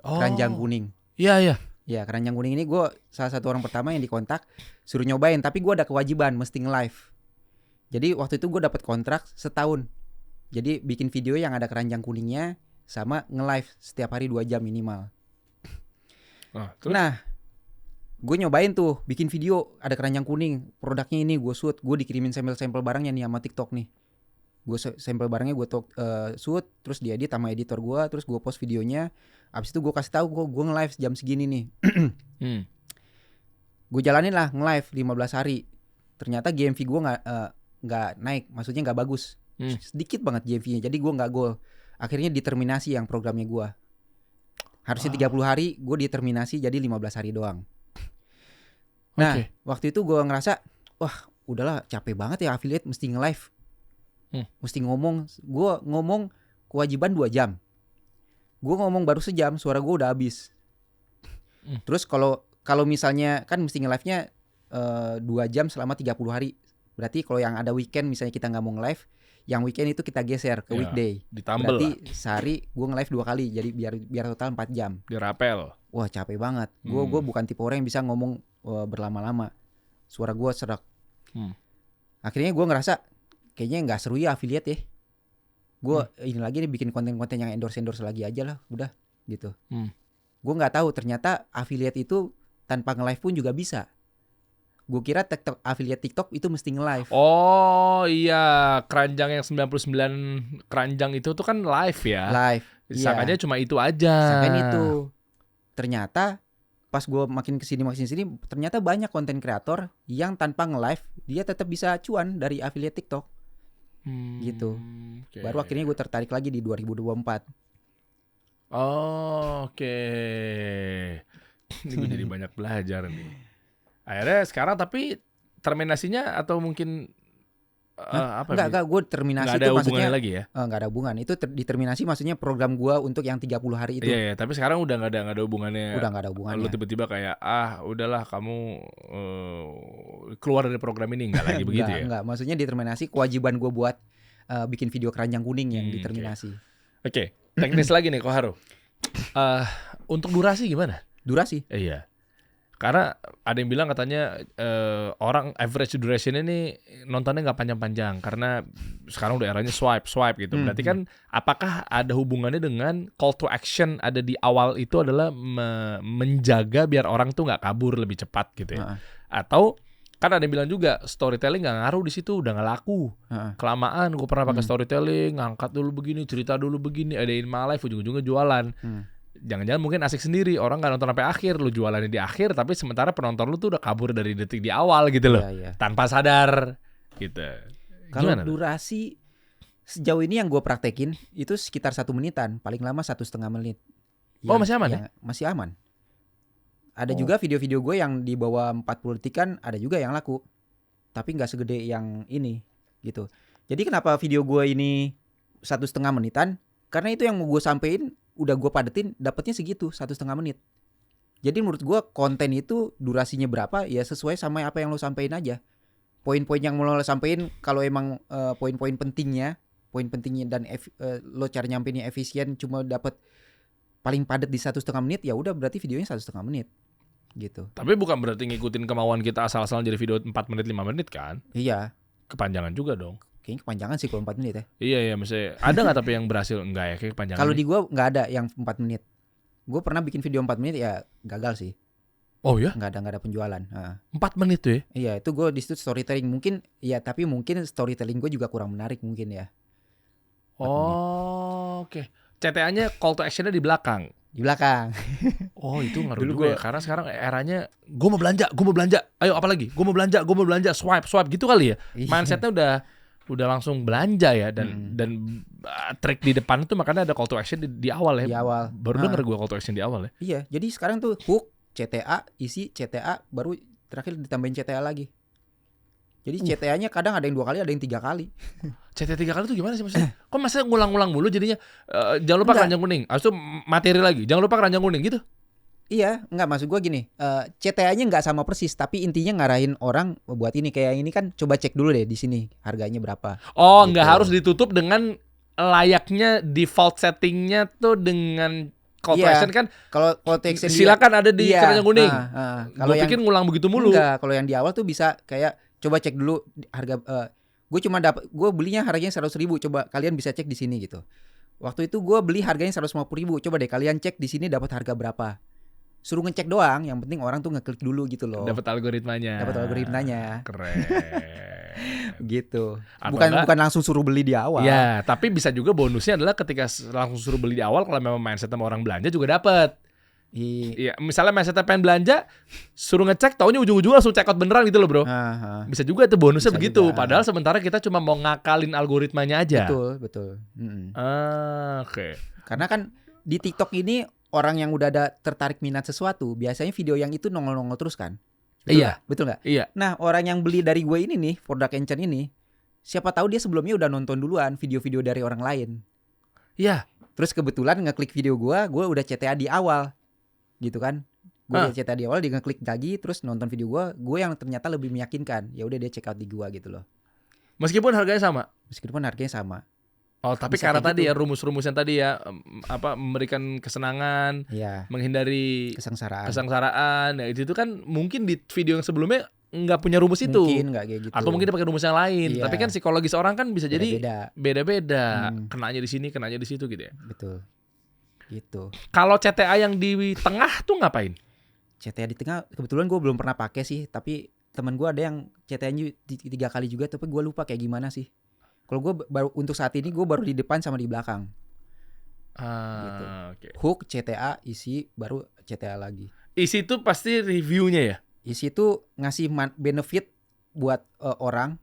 Keranjang kuning. Iya. Ya, keranjang kuning ini gue salah satu orang pertama yang dikontak suruh nyobain, tapi gue ada kewajiban mesti nge-live. Jadi waktu itu gue dapat kontrak setahun. Jadi bikin video yang ada keranjang kuningnya sama nge-live setiap hari 2 jam minimal. Terus? Nah, gue nyobain tuh bikin video ada keranjang kuning, produknya ini gue shoot, gue dikirimin sampel-sampel barangnya nih sama TikTok nih. Gue sampel barangnya gue shoot, terus diedit sama editor gue, terus gue post videonya. Abis itu gue kasih tahu gue nge-live jam segini nih. Gue jalanin lah nge-live 15 hari. Ternyata GMV gue nggak naik, maksudnya nggak bagus. Sedikit banget GMV-nya, jadi gue nggak goal. Akhirnya determinasi yang programnya gue. Harusnya 30 hari, gue determinasi jadi 15 hari doang. Nah, waktu itu gue ngerasa, wah udahlah capek banget ya affiliate, mesti nge-live. Mesti ngomong. Gue ngomong kewajiban 2 jam. Gue ngomong baru sejam, suara gue udah habis. Terus kalau misalnya kan mesti nge-live-nya 2 jam selama 30 hari. Berarti kalau yang ada weekend misalnya kita nggak mau nge-live, yang weekend itu kita geser ke weekday. Ditambel berarti lah. sehari gue nge-live 2 kali, jadi biar total 4 jam. Dirapel. Wah capek banget. Gue bukan tipe orang yang bisa ngomong berlama-lama. Suara gue serak. Akhirnya gue ngerasa kayaknya nggak seru ya affiliate ya. Gue ini lagi nih bikin konten-konten yang endorse lagi aja lah, udah gitu. Gue nggak tahu ternyata affiliate itu tanpa nge-live pun juga bisa. Gue kira affiliate TikTok itu mesti nge-live. Oh iya, keranjang yang 99 keranjang itu tuh kan live ya. Live. Sangkanya cuma itu aja. Sangkain itu. Ternyata pas gue makin kesini ternyata banyak konten kreator yang tanpa nge-live dia tetap bisa cuan dari affiliate TikTok gitu. Oke. Baru akhirnya gue tertarik lagi di 2024. Oke. Ini gue jadi banyak belajar nih. Akhirnya sekarang tapi terminasinya atau mungkin apa? Enggak, gue terminasi Nggak itu ada maksudnya hubungannya lagi ya? enggak ada hubungan. Itu diterminasi maksudnya program gue untuk yang 30 hari itu. Iya, tapi sekarang udah nggak ada hubungannya. Udah enggak ada hubungannya. Lu tiba-tiba kayak udahlah kamu keluar dari program ini nggak lagi begitu ya? Enggak, maksudnya diterminasi kewajiban gue buat bikin video keranjang kuning yang diterminasi. Oke. Teknis lagi nih Koharu. Untuk durasi gimana? Durasi? Iya. Karena ada yang bilang katanya orang average duration ini nontonnya nggak panjang-panjang karena sekarang udah eranya swipe gitu. Berarti kan apakah ada hubungannya dengan call to action ada di awal itu adalah menjaga biar orang tuh nggak kabur lebih cepat gitu ya? Atau kan ada yang bilang juga storytelling nggak ngaruh di situ, udah nggak laku, kelamaan. Gue pernah pakai storytelling, ngangkat dulu begini, cerita dulu begini, ada in my life, ujung-ujungnya jualan. Jangan-jangan mungkin asik sendiri, orang nggak nonton sampai akhir, lu jualannya di akhir, tapi sementara penonton lu tuh udah kabur dari detik di awal gitu loh, tanpa sadar gitu. Kalau durasi sejauh ini yang gue praktekin itu sekitar 1 menitan, paling lama 1,5 menit. Masih aman ya? Masih aman. Ada juga video-video gue yang di bawah 40 detikan, ada juga yang laku, tapi nggak segede yang ini gitu. Jadi kenapa video gue ini 1,5 menitan? Karena itu yang mau gue sampein udah gue padetin, dapetnya segitu 1,5 menit. Jadi menurut gue konten itu durasinya berapa ya sesuai sama apa yang lo sampein aja. Poin-poin yang mau lo sampein kalau emang poin-poin pentingnya dan lo cara nyampeinnya efisien cuma dapat paling padat di 1,5 menit, ya udah berarti videonya 1,5 menit gitu. Tapi bukan berarti ngikutin kemauan kita asal-asalan jadi video 4 menit 5 menit kan? Iya. Kepanjangan juga dong. Kayaknya kepanjangan sih kalau 4 menit ya. Iya, maksudnya ada nggak tapi yang berhasil? Enggak ya, kayak kepanjangan. Kalau di gue nggak ada yang 4 menit. Gue pernah bikin video 4 menit ya gagal sih. Oh ya? Nggak ada penjualan. 4 menit tuh ya? Iya, itu gue di situ storytelling mungkin ya, tapi mungkin storytelling gue juga kurang menarik mungkin ya. Oke. CTA-nya call to action-nya di belakang. Di belakang. Oh, itu ngaruh dulu juga ya. Karena sekarang eranya gue mau belanja. Ayo apa lagi? Gue mau belanja. Swipe gitu kali ya. Mindsetnya udah langsung belanja ya, dan trik di depan itu makanya ada call to action di awal ya. Di awal. Baru denger gue call to action di awal ya. Iya, jadi sekarang tuh hook, CTA, isi CTA, baru terakhir ditambahin CTA lagi. Jadi CTA-nya kadang ada yang 2 kali, ada yang 3 kali. CTA 3 kali itu gimana sih maksudnya? Kok masa ngulang-ngulang mulu jadinya? Jangan lupa keranjang kuning. Habis itu materi lagi. Jangan lupa keranjang kuning gitu. Iya, enggak, maksud gue gini, CTA-nya enggak sama persis, tapi intinya ngarahin orang buat ini, kayak ini kan coba cek dulu deh di sini harganya berapa. Oh, gitu. Nggak harus ditutup dengan layaknya default settingnya tuh dengan call to action kan. Kalau call to action silakan ada di keranjang kuning. Kalau gue pikir ngulang begitu mulu. Enggak, kalau yang di awal tuh bisa kayak coba cek dulu harga, gue belinya harganya 100.000, coba kalian bisa cek di sini gitu. Waktu itu gue beli harganya 150.000, coba deh kalian cek di sini dapat harga berapa. Suruh ngecek doang, yang penting orang tuh ngeklik dulu gitu loh. Dapat algoritmanya. Keren. Gitu. Atau Bukan langsung suruh beli di awal. Ya, tapi bisa juga bonusnya adalah ketika langsung suruh beli di awal, kalau memang mindset sama orang belanja juga dapat. Iya, misalnya mindsetnya pengen belanja, suruh ngecek, taunya ujung-ujungnya langsung check out beneran gitu loh bro. Bisa juga itu bonusnya bisa begitu. Juga. Padahal sementara kita cuma mau ngakalin algoritmanya aja. Betul. Oke. Karena kan di TikTok ini orang yang udah ada tertarik minat sesuatu, biasanya video yang itu nongol-nongol terus kan. Betul nggak? Iya. Nah, orang yang beli dari gue ini nih, Product Enchan ini, siapa tahu dia sebelumnya udah nonton duluan video-video dari orang lain. Iya. Terus kebetulan ngeklik video gue udah CTA di awal. Gitu kan. Gue udah CTA di awal, dia ngeklik lagi terus nonton video gue yang ternyata lebih meyakinkan. Ya udah dia check out di gue gitu loh. Meskipun harganya sama. Oh, tapi bisa karena tadi gitu. ya rumus-rumus yang tadi ya memberikan kesenangan, menghindari kesengsaraan. Ya itu kan mungkin di video yang sebelumnya nggak punya rumus itu. Mungkin nggak kayak gitu. Atau mungkin dia pakai rumus yang lain. Tapi kan psikologis orang kan bisa jadi beda-beda. Kenanya di sini, kenanya di situ gitu ya. Betul. Gitu. Kalau CTA yang di tengah tuh ngapain? CTA di tengah kebetulan gue belum pernah pakai sih, tapi teman gue ada yang CTA-nya 3 kali juga, tapi gue lupa kayak gimana sih. Kalau gue baru untuk saat ini gue baru di depan sama di belakang. Gitu. Okay. Hook, CTA, isi, baru CTA lagi. Isi itu pasti reviewnya ya. Isi itu ngasih benefit buat orang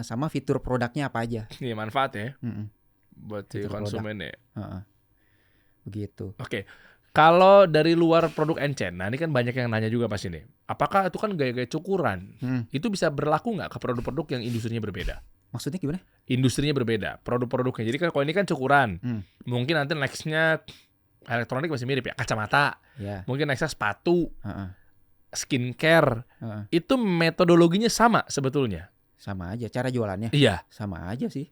sama fitur produknya apa aja. Nih manfaat ya Mm-mm. buat si Fitur konsumen ya. Heeh. Begitu. Oke. Kalau dari luar produk Encen, nah ini kan banyak yang nanya juga pasti nih. Apakah itu kan gaya-gaya cukuran? Itu bisa berlaku nggak ke produk-produk yang industrinya berbeda? Maksudnya gimana? Industrinya berbeda, produk-produknya. Jadi kan kalau ini kan cukuran, mungkin nanti nextnya elektronik masih mirip ya, kacamata. Ya. Mungkin nextnya sepatu, Heeh. skincare. Heeh. Itu metodologinya sama sebetulnya. Sama aja cara jualannya. Iya. Sama aja sih.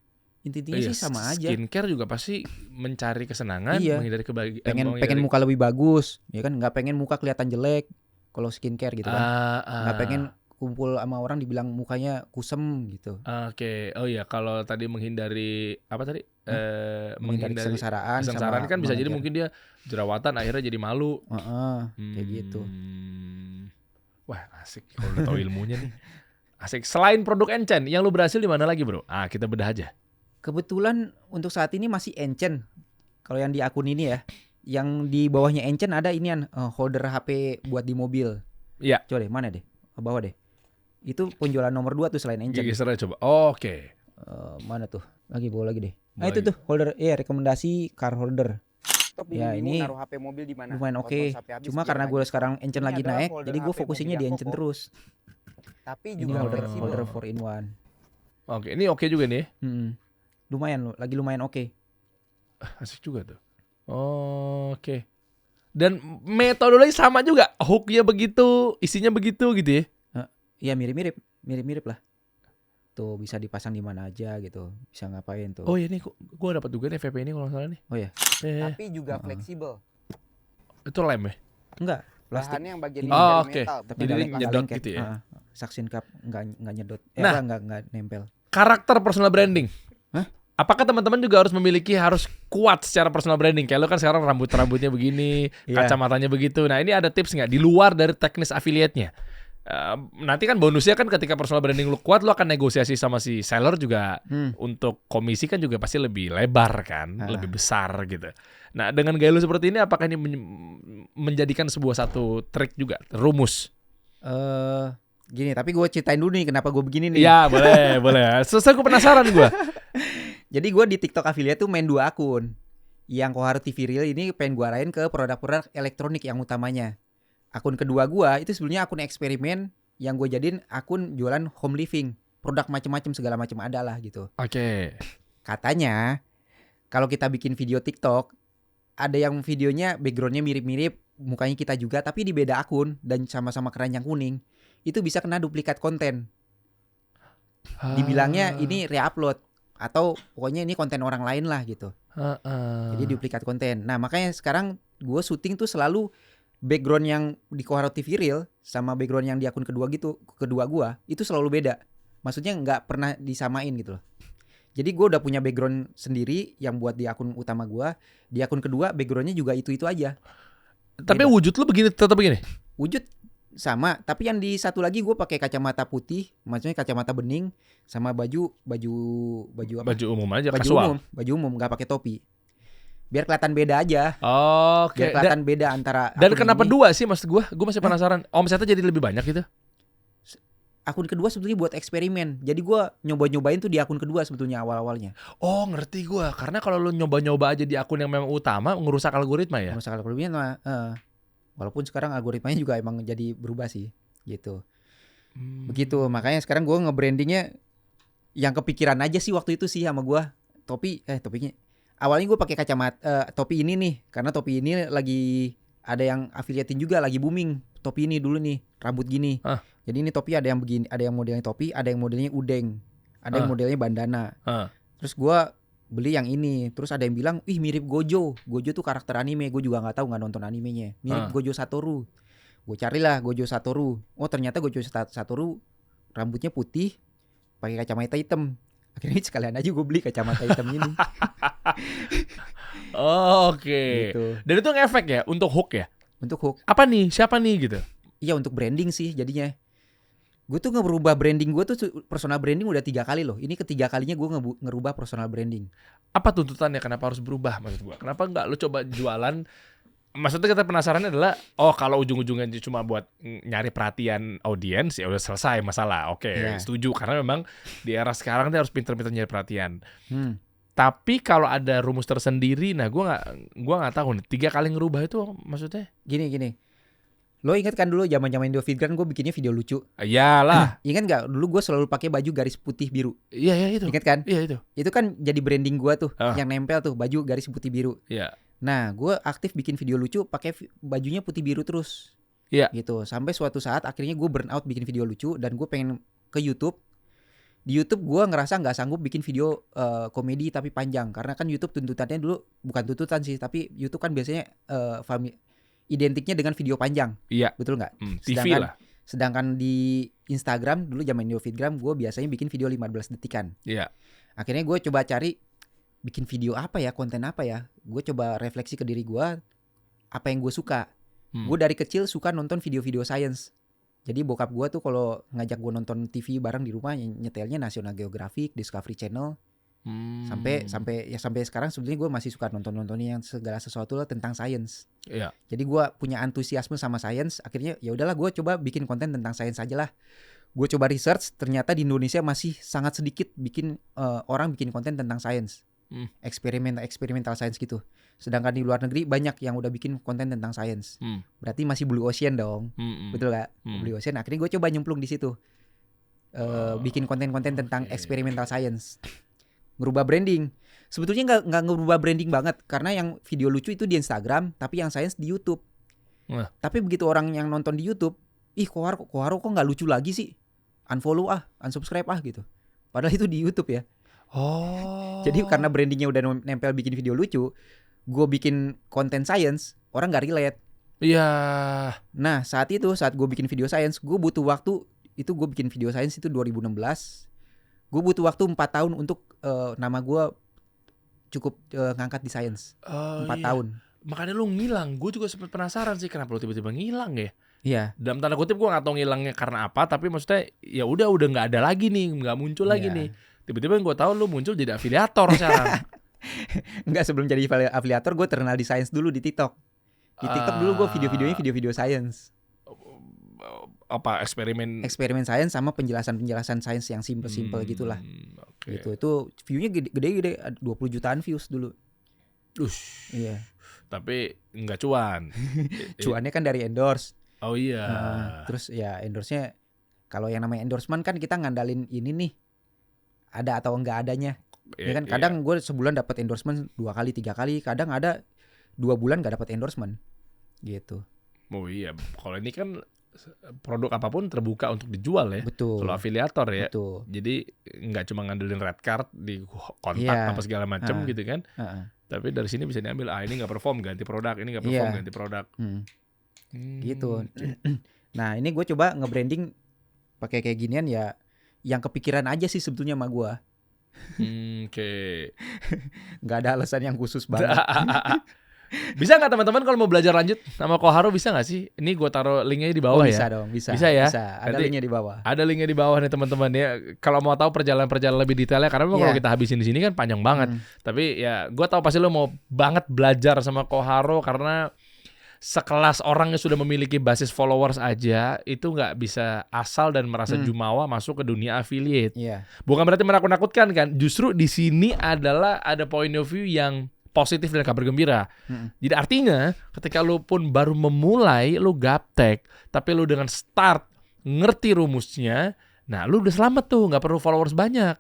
Intinya Iya, sih sama aja. Skincare juga pasti mencari kesenangan, Iya. menghindari Pengen muka lebih bagus, ya kan? Nggak pengen muka kelihatan jelek kalau skincare gitu kan. Nggak pengen kumpul sama orang dibilang mukanya kusem gitu. Oke. Oh iya, kalau tadi menghindari apa tadi? Menghindari kesengsaraan sama kan bisa jadi mengejar. mungkin dia jerawatan akhirnya jadi malu. Kayak gitu. Wah, asik kalau udah tahu ilmunya nih. Asik. Selain produk Encen, yang lu berhasil di mana lagi, Bro? Kita bedah aja. Kebetulan untuk saat ini masih Encen. Kalau yang di akun ini ya, yang di bawahnya Encen ada inian holder HP buat di mobil. Iya. Coba deh, mana deh? Ke bawah deh. Itu penjualan nomor 2 tuh selain Encen. Geser aja coba. Oke. Mana tuh? Lagi bawah lagi deh. Nah, Lagi. itu tuh holder rekomendasi car holder. Ya, ini naruh HP mobil di mana? Lumayan oke. Cuma karena gue sekarang Encen lagi adalah naik, folder jadi gue HP fokusinnya mobil di yang Encen kokoh. terus. Tapi Ini juga holder fleksibel. holder 4 in 1. Oke, ini oke juga nih. Lumayan loh, lagi lumayan oke. Asik juga tuh. Oke. Dan metodologi sama juga. Hooknya begitu, isinya begitu gitu ya. Iya mirip-mirip lah. Tuh bisa dipasang di mana aja gitu, bisa ngapain tuh. Oh iya nih, gue dapat juga nih VP ini kalau nggak salah nih. Oh ya, Tapi juga fleksibel. Itu lem ya? enggak plastik. Bahannya yang bagian Ini. ini Oh, dari oke. metal. Tapi Jadi nggak dia nggak nyedot lengket. gitu ya? Suction cup nggak nyedot. Nah. Nggak nempel. Karakter personal branding. Hah? Apakah teman-teman juga harus harus kuat secara personal branding? Kayak lo kan sekarang rambutnya begini, Iya. kacamatanya begitu. Nah ini ada tips nggak di luar dari teknis affiliate-nya? Nanti kan bonusnya kan ketika personal branding lu kuat, lu akan negosiasi sama si seller juga untuk komisi kan juga pasti lebih lebar kan, lebih besar gitu. Nah dengan gaya lu seperti ini, apakah ini menjadikan sebuah satu trik juga, rumus? Gini, tapi gue ceritain dulu nih kenapa gue begini nih. Ya boleh. Selesai gue penasaran gue. Jadi gue di TikTok affiliate tuh main 2 akun. Yang Koharu TV Real ini pengen gue arahin ke produk-produk elektronik yang utamanya. Akun kedua gue itu sebenarnya akun eksperimen yang gue jadiin akun jualan home living. Produk macam-macam segala macam ada lah gitu. Oke. Katanya kalau kita bikin video TikTok, ada yang videonya backgroundnya mirip-mirip, mukanya kita juga tapi di beda akun dan sama-sama keranjang kuning. Itu bisa kena duplikat konten. Dibilangnya ini re-upload atau pokoknya ini konten orang lain lah gitu. Jadi duplikat konten. Nah makanya sekarang gue syuting tuh selalu background yang di Koharu TV Real sama background yang di akun kedua gue itu selalu beda. Maksudnya nggak pernah disamain gitu loh. Jadi gue udah punya background sendiri yang buat di akun utama gue. Di akun kedua backgroundnya juga itu aja. Tapi Beda. wujud lu tetap begini? Wujud sama, tapi yang di satu lagi gue pakai kacamata putih, maksudnya kacamata bening sama baju apa? Baju umum aja, Baju umum nggak pakai topi. Biar kelihatan beda aja. Oke. Biar kelihatan beda antara Dan akun kenapa ini. 2 sih maksud gue? Gue masih penasaran. Omsetnya jadi lebih banyak gitu? Akun kedua sebetulnya buat eksperimen. Jadi gue nyobain tuh di akun kedua sebetulnya awal-awalnya. Oh ngerti gue. Karena kalau lu nyoba-nyoba aja di akun yang memang utama, ngerusak algoritma ya? Masalah algoritma walaupun sekarang algoritmanya juga emang jadi berubah sih gitu. Begitu, makanya sekarang gue nge-brandingnya yang kepikiran aja sih waktu itu sih sama gue. Topinya awalnya gue pakai kacamata topi ini nih, karena topi ini lagi ada yang affiliatein juga, lagi booming. Topi ini dulu nih, rambut gini. Jadi ini topi ada yang begini, ada yang modelnya topi, ada yang modelnya udeng, ada yang modelnya bandana. Terus gue beli yang ini, terus ada yang bilang, ih mirip Gojo tuh karakter anime. Gue juga nggak tahu, nggak nonton animenya. Mirip Gojo Satoru. Gue carilah Gojo Satoru. Oh ternyata Gojo Satoru rambutnya putih, pakai kacamata hitam. Akhirnya sekalian aja gue beli kacamata hitam ini. Oke. Gitu. Dan itu ngefek ya untuk hook ya? Untuk hook. Apa nih? Siapa nih gitu? Iya untuk branding sih jadinya. Gue tuh ngerubah branding gue tuh personal branding udah 3 kali loh. Ini ketiga kalinya gue ngerubah personal branding. Apa tuntutannya? Kenapa harus berubah maksud gue? Kenapa nggak lu coba jualan maksudnya kita penasaran adalah, oh kalau ujung-ujungnya cuma buat nyari perhatian audiens ya udah selesai masalah. Oke, setuju karena memang di era sekarang dia harus pinter-pinter nyari perhatian. Tapi kalau ada rumus tersendiri, nah gua nggak tahu nih 3 kali ngerubah itu maksudnya. Gini. Lo ingat kan dulu zaman-zaman Indo Fitran gue bikinnya video lucu? Iyalah. Ingat nggak? Dulu gue selalu pakai baju garis putih biru. Iya itu. Ingat kan? Iya itu. Itu kan jadi branding gue tuh, yang nempel tuh baju garis putih biru. Iya. Nah, gue aktif bikin video lucu pakai bajunya putih biru terus. Iya. Gitu. Sampai suatu saat akhirnya gue burn out bikin video lucu dan gue pengen ke YouTube. Di YouTube gue ngerasa nggak sanggup bikin video komedi tapi panjang, karena kan YouTube tuntutannya dulu bukan tuntutan sih, tapi YouTube kan biasanya identiknya dengan video panjang. Iya. Betul nggak? TV lah. Sedangkan di Instagram dulu zaman Indofitgram gue biasanya bikin video 15 detikan. Iya. Akhirnya gue coba cari bikin video apa ya, konten apa ya. Gue coba refleksi ke diri gue, apa yang gue suka. Gue dari kecil suka nonton video-video science. Jadi bokap gue tuh kalau ngajak gue nonton TV bareng di rumah, nyetelnya National Geographic, Discovery Channel. Sampai sekarang sebetulnya gue masih suka nontonnya yang segala sesuatu lah tentang sains. Iya. Jadi gue punya antusiasme sama sains. Akhirnya ya udahlah gue coba bikin konten tentang sains aja lah. Gue coba research, ternyata di Indonesia masih sangat sedikit orang bikin konten tentang sains. Eksperimental sains gitu. Sedangkan di luar negeri banyak yang udah bikin konten tentang sains. Berarti masih Blue Ocean dong. Betul gak? Blue Ocean. Akhirnya gue coba nyemplung di situ. Bikin konten-konten tentang eksperimental sains. Ngerubah branding. Sebetulnya nggak ngerubah branding banget, karena yang video lucu itu di Instagram, tapi yang sains di YouTube. Tapi begitu orang yang nonton di YouTube, Koharo kok nggak lucu lagi sih, unfollow unsubscribe gitu. Padahal itu di YouTube ya. Jadi karena brandingnya udah nempel bikin video lucu, gue bikin konten sains, orang nggak relate. Iya. Nah saat gue bikin video sains, gue butuh waktu. Itu gue bikin video sains itu 2016. Gue butuh waktu 4 tahun untuk nama gue cukup ngangkat di sains. 4 tahun. Makanya lu ngilang. Gue juga sempat penasaran sih kenapa lu tiba-tiba ngilang ya. Iya. Dalam tanda kutip gue nggak tahu ngilangnya karena apa, tapi maksudnya ya udah nggak ada lagi nih, nggak muncul lagi nih. Tiba-tiba gue tahu lu muncul jadi afiliator sekarang. Enggak, sebelum jadi afiliator gue terkenal di sains dulu di TikTok. Di TikTok dulu gue video-videonya video-video sains. Apa eksperimen sains sama penjelasan sains yang simple gitulah. Gitu. Itu view-nya gede 20 jutaan views dulu. Iya. Tapi enggak cuan. Cuannya kan dari endorse. Oh iya. Terus ya endorse-nya, kalau yang namanya endorsement kan kita ngandalin ini nih, ada atau enggak adanya. Ya kan kadang gue sebulan dapat endorsement 2 kali 3 kali, kadang ada 2 bulan gak dapat endorsement. Gitu. Oh iya, kalau ini kan produk apapun terbuka untuk dijual ya. Betul. Kalau afiliator ya. Betul. Jadi nggak cuma ngandelin red card di kontak apa segala macam gitu kan. Tapi dari sini bisa diambil, ini nggak perform ganti produk, ini nggak perform ganti produk. Gitu. Nah ini gue coba nge-branding pakai kayak ginian ya, yang kepikiran aja sih sebetulnya sama gue. Oke. Nggak ada alasan yang khusus banget. Bisa nggak teman-teman kalau mau belajar lanjut sama Koharo, bisa nggak sih? Ini gue taruh linknya di bawah ya. Bisa dong, bisa. Bisa ya. Bisa. Ada linknya di bawah. Ada linknya di bawah nih teman-teman ya. Kalau mau tahu perjalanan lebih detailnya, karena memang kalau kita habisin di sini kan panjang banget. Tapi ya gue tahu pasti lo mau banget belajar sama Koharo, karena sekelas orang yang sudah memiliki basis followers aja itu nggak bisa asal dan merasa jumawa masuk ke dunia affiliate. Bukan berarti menakut-nakutkan kan. Justru di sini adalah ada point of view yang positif dan kabar gembira. Jadi artinya ketika lu pun baru memulai, lu gaptek, tapi lu dengan start ngerti rumusnya, nah lu udah selamat tuh, nggak perlu followers banyak.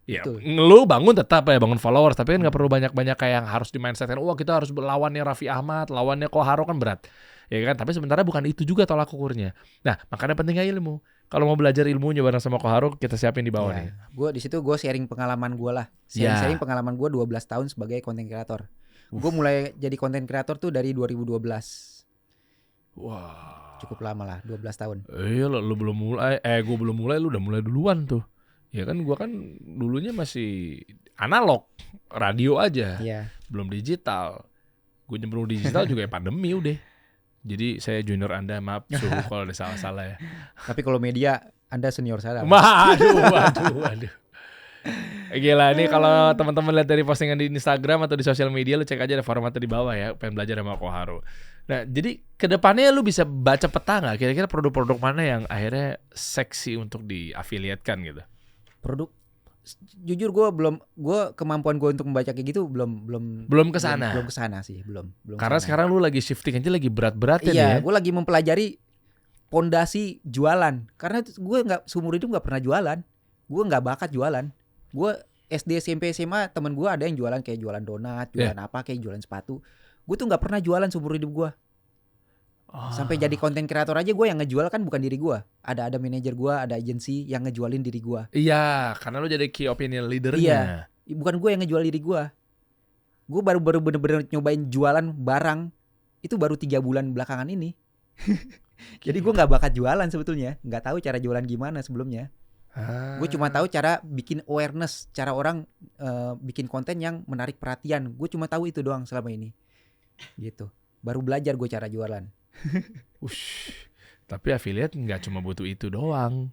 Ya, lu bangun tetap ya bangun followers, tapi kan nggak perlu banyak-banyak kayak yang harus di mindsetin. Wah kita harus lawannya Raffi Ahmad, lawannya Koharo kan berat, ya kan? Tapi sementara bukan itu juga tolak ukurnya. Nah makanya pentingnya ilmu. Kalau mau belajar ilmunya bareng sama Koharo, kita siapin di bawah nih. Gue di situ gue sharing pengalaman gue lah. Sharing pengalaman gue 12 tahun sebagai content creator. Gue mulai jadi content creator tuh dari 2012. Wah. Cukup lama lah, 12 tahun. Iya, lu belum mulai. Gue belum mulai, lu udah mulai duluan tuh. Ya kan gue kan dulunya masih analog, radio aja. Belum digital. Gue nyemplung digital juga ya pandemi udah. Jadi saya junior Anda, maaf suhu kalau ada salah-salah ya. Tapi kalau media Anda senior saya. Waduh. Gila, ini kalau teman-teman lihat dari postingan di Instagram atau di sosial media, lu cek aja ada formatnya di bawah ya, pengen belajar sama Koharu. Nah, jadi kedepannya lu bisa baca peta nggak? Kira-kira produk-produk mana yang akhirnya seksi untuk diafiliatkan gitu? Produk, jujur gue kemampuan gue untuk membaca kayak gitu belum Kesana. belum kesana sih, belum Karena kesana. sekarang lu lagi shifting aja, lagi berat-beratnya nih Iya, ya. gue lagi mempelajari pondasi jualan. Karena gue nggak seumur hidup nggak pernah jualan. Gue nggak bakat jualan. Gue SD, SMP, SMA temen gue ada yang jualan kayak jualan donat, jualan apa kayak jualan sepatu. Gue tuh nggak pernah jualan seumur hidup gue. Sampai jadi konten kreator aja gue yang ngejual kan bukan diri gue. Ada manajer gue, ada agensi yang ngejualin diri gue. Iya, karena lu jadi key opinion leadernya. Iya, bukan gue yang ngejual diri gue. Gue baru bener-bener nyobain jualan barang itu baru 3 bulan belakangan ini. Jadi gue nggak bakat jualan sebetulnya, nggak tahu cara jualan gimana sebelumnya. Gue cuma tahu cara bikin awareness, cara orang bikin konten yang menarik perhatian. Gue cuma tahu itu doang selama ini. Gitu. Baru belajar gue cara jualan. Tapi affiliate nggak cuma butuh itu doang,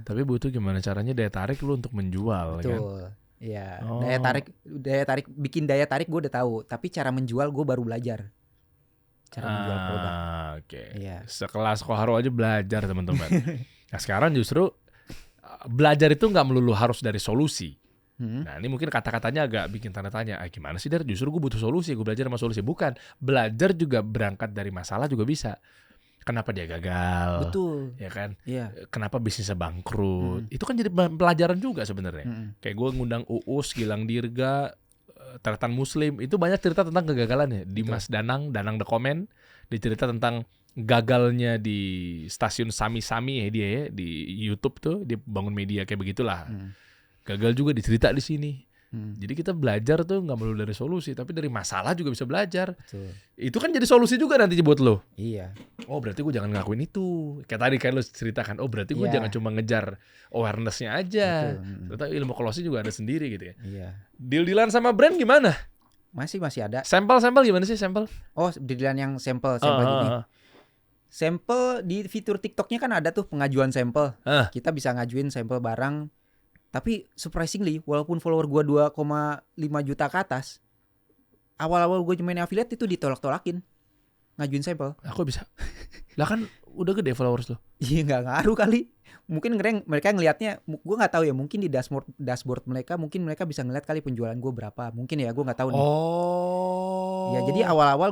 tapi butuh gimana caranya daya tarik lu untuk menjual. Betul. Kan? Iya. Daya tarik, bikin daya tarik gue udah tahu. Tapi cara menjual gue baru belajar. Cara menjual produk. Oke. Iya. Sekelas Koharu aja belajar teman-teman. Nah sekarang justru belajar itu nggak melulu harus dari solusi. Nah ini mungkin kata-katanya agak bikin tanda tanya. Gimana sih Dar? Justru gue butuh solusi, gue belajar sama solusi. Bukan, belajar juga berangkat dari masalah juga bisa. Kenapa dia gagal? Betul. Ya kan? Iya. Kenapa bisnisnya bangkrut? Itu kan jadi pelajaran juga sebenarnya. Kayak gue ngundang Uus, Gilang Dirga, Tretan Muslim, itu banyak cerita tentang kegagalannya. Dimas Danang The Comment, dia cerita tentang gagalnya di stasiun Sami-Sami ya dia ya, di YouTube tuh dia bangun media kayak begitulah. Gagal juga dicerita di sini. Jadi kita belajar tuh nggak melulu dari solusi, tapi dari masalah juga bisa belajar. Betul. Itu kan jadi solusi juga nanti buat lo. Iya. Oh berarti gue jangan ngelakuin itu. Kayak tadi kan lo ceritakan, oh berarti gue Iya. jangan cuma ngejar awareness-nya aja. Betul. Ternyata ilmu closing juga ada sendiri gitu ya. Iya. Deal-dealan sama brand gimana? Masih ada. Sampel gimana sih sampel? Oh, dealan yang sampel gini. Sampel di fitur TikToknya kan ada tuh pengajuan sampel. Kita bisa ngajuin sampel barang. Tapi surprisingly, walaupun follower gue 2,5 juta ke atas, awal-awal gue main affiliate itu ditolak-tolakin ngajuin sampel. Aku bisa. Lah kan udah gede followers lo. Iya nggak ngaruh kali. Mungkin mereka ngelihatnya, gue nggak tahu ya. Mungkin di dashboard mereka, mungkin mereka bisa ngeliat kali penjualan gue berapa. Mungkin ya, gue nggak tahu nih. Oh. Ya jadi awal-awal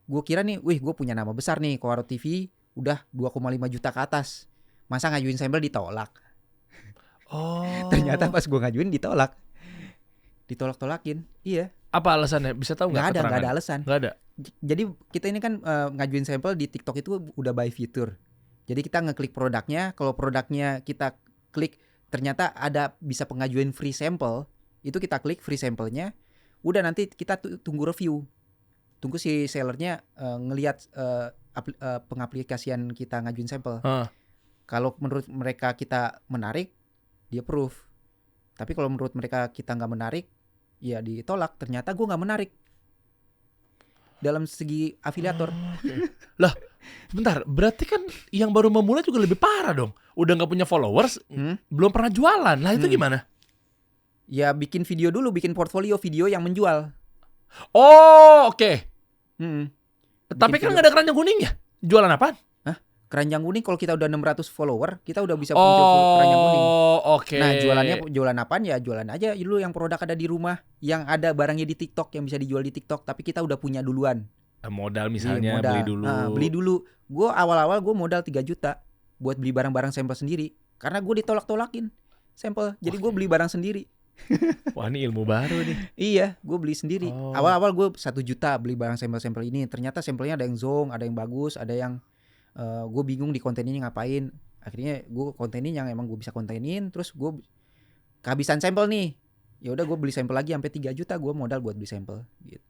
gue kira nih, wih gue punya nama besar nih, Koharu TV udah 2,5 juta ke atas. Masa ngajuin sampel ditolak? Oh. Ternyata pas gue ngajuin ditolak. Ditolak-tolakin. Iya. Apa alasannya? Bisa tahu nggak? Nggak ada alasan. Nggak ada. Jadi kita ini kan ngajuin sampel di TikTok itu udah by fitur. Jadi kita ngeklik produknya, kalau produknya kita klik ternyata ada bisa pengajuan free sample, itu kita klik free sampelnya. Udah nanti kita tunggu review. Tunggu si sellernya ngelihat pengaplikasian kita ngajuin sampel. Kalau menurut mereka kita menarik, dia approve. Tapi kalau menurut mereka kita nggak menarik, ya ditolak. Ternyata gue nggak menarik dalam segi afiliator. Lah, sebentar. Berarti kan yang baru memulai juga lebih parah dong. Udah nggak punya followers, belum pernah jualan. Lah itu gimana? Ya bikin video dulu, bikin portfolio video yang menjual. Oh, oke. Tapi kan video. nggak ada keranjang kuning ya? Jualan apaan? Keranjang kuning kalau kita udah 600 follower, kita udah bisa muncul keranjang kuning. Oh, oke. Nah, jualan apaan ya? Jualan aja dulu yang produk ada di rumah, yang ada barangnya di TikTok, yang bisa dijual di TikTok, tapi kita udah punya duluan. Modal misalnya, Modal. beli dulu. Beli dulu. Gue awal-awal gue modal 3 juta buat beli barang-barang sampel sendiri, karena gue ditolak-tolakin sampel. Jadi gue beli barang sendiri. Wah, ini ilmu baru nih. Iya, gue beli sendiri. Oh. Awal-awal gue 1 juta beli barang sampel-sampel ini. Ternyata sampelnya ada yang zonk, ada yang bagus, ada yang gue bingung di konten ini ngapain. Akhirnya gue kontenin yang emang gue bisa kontenin. Terus gue kehabisan sampel nih. Ya udah gue beli sampel lagi sampai 3 juta gue modal buat beli sampel. Gitu.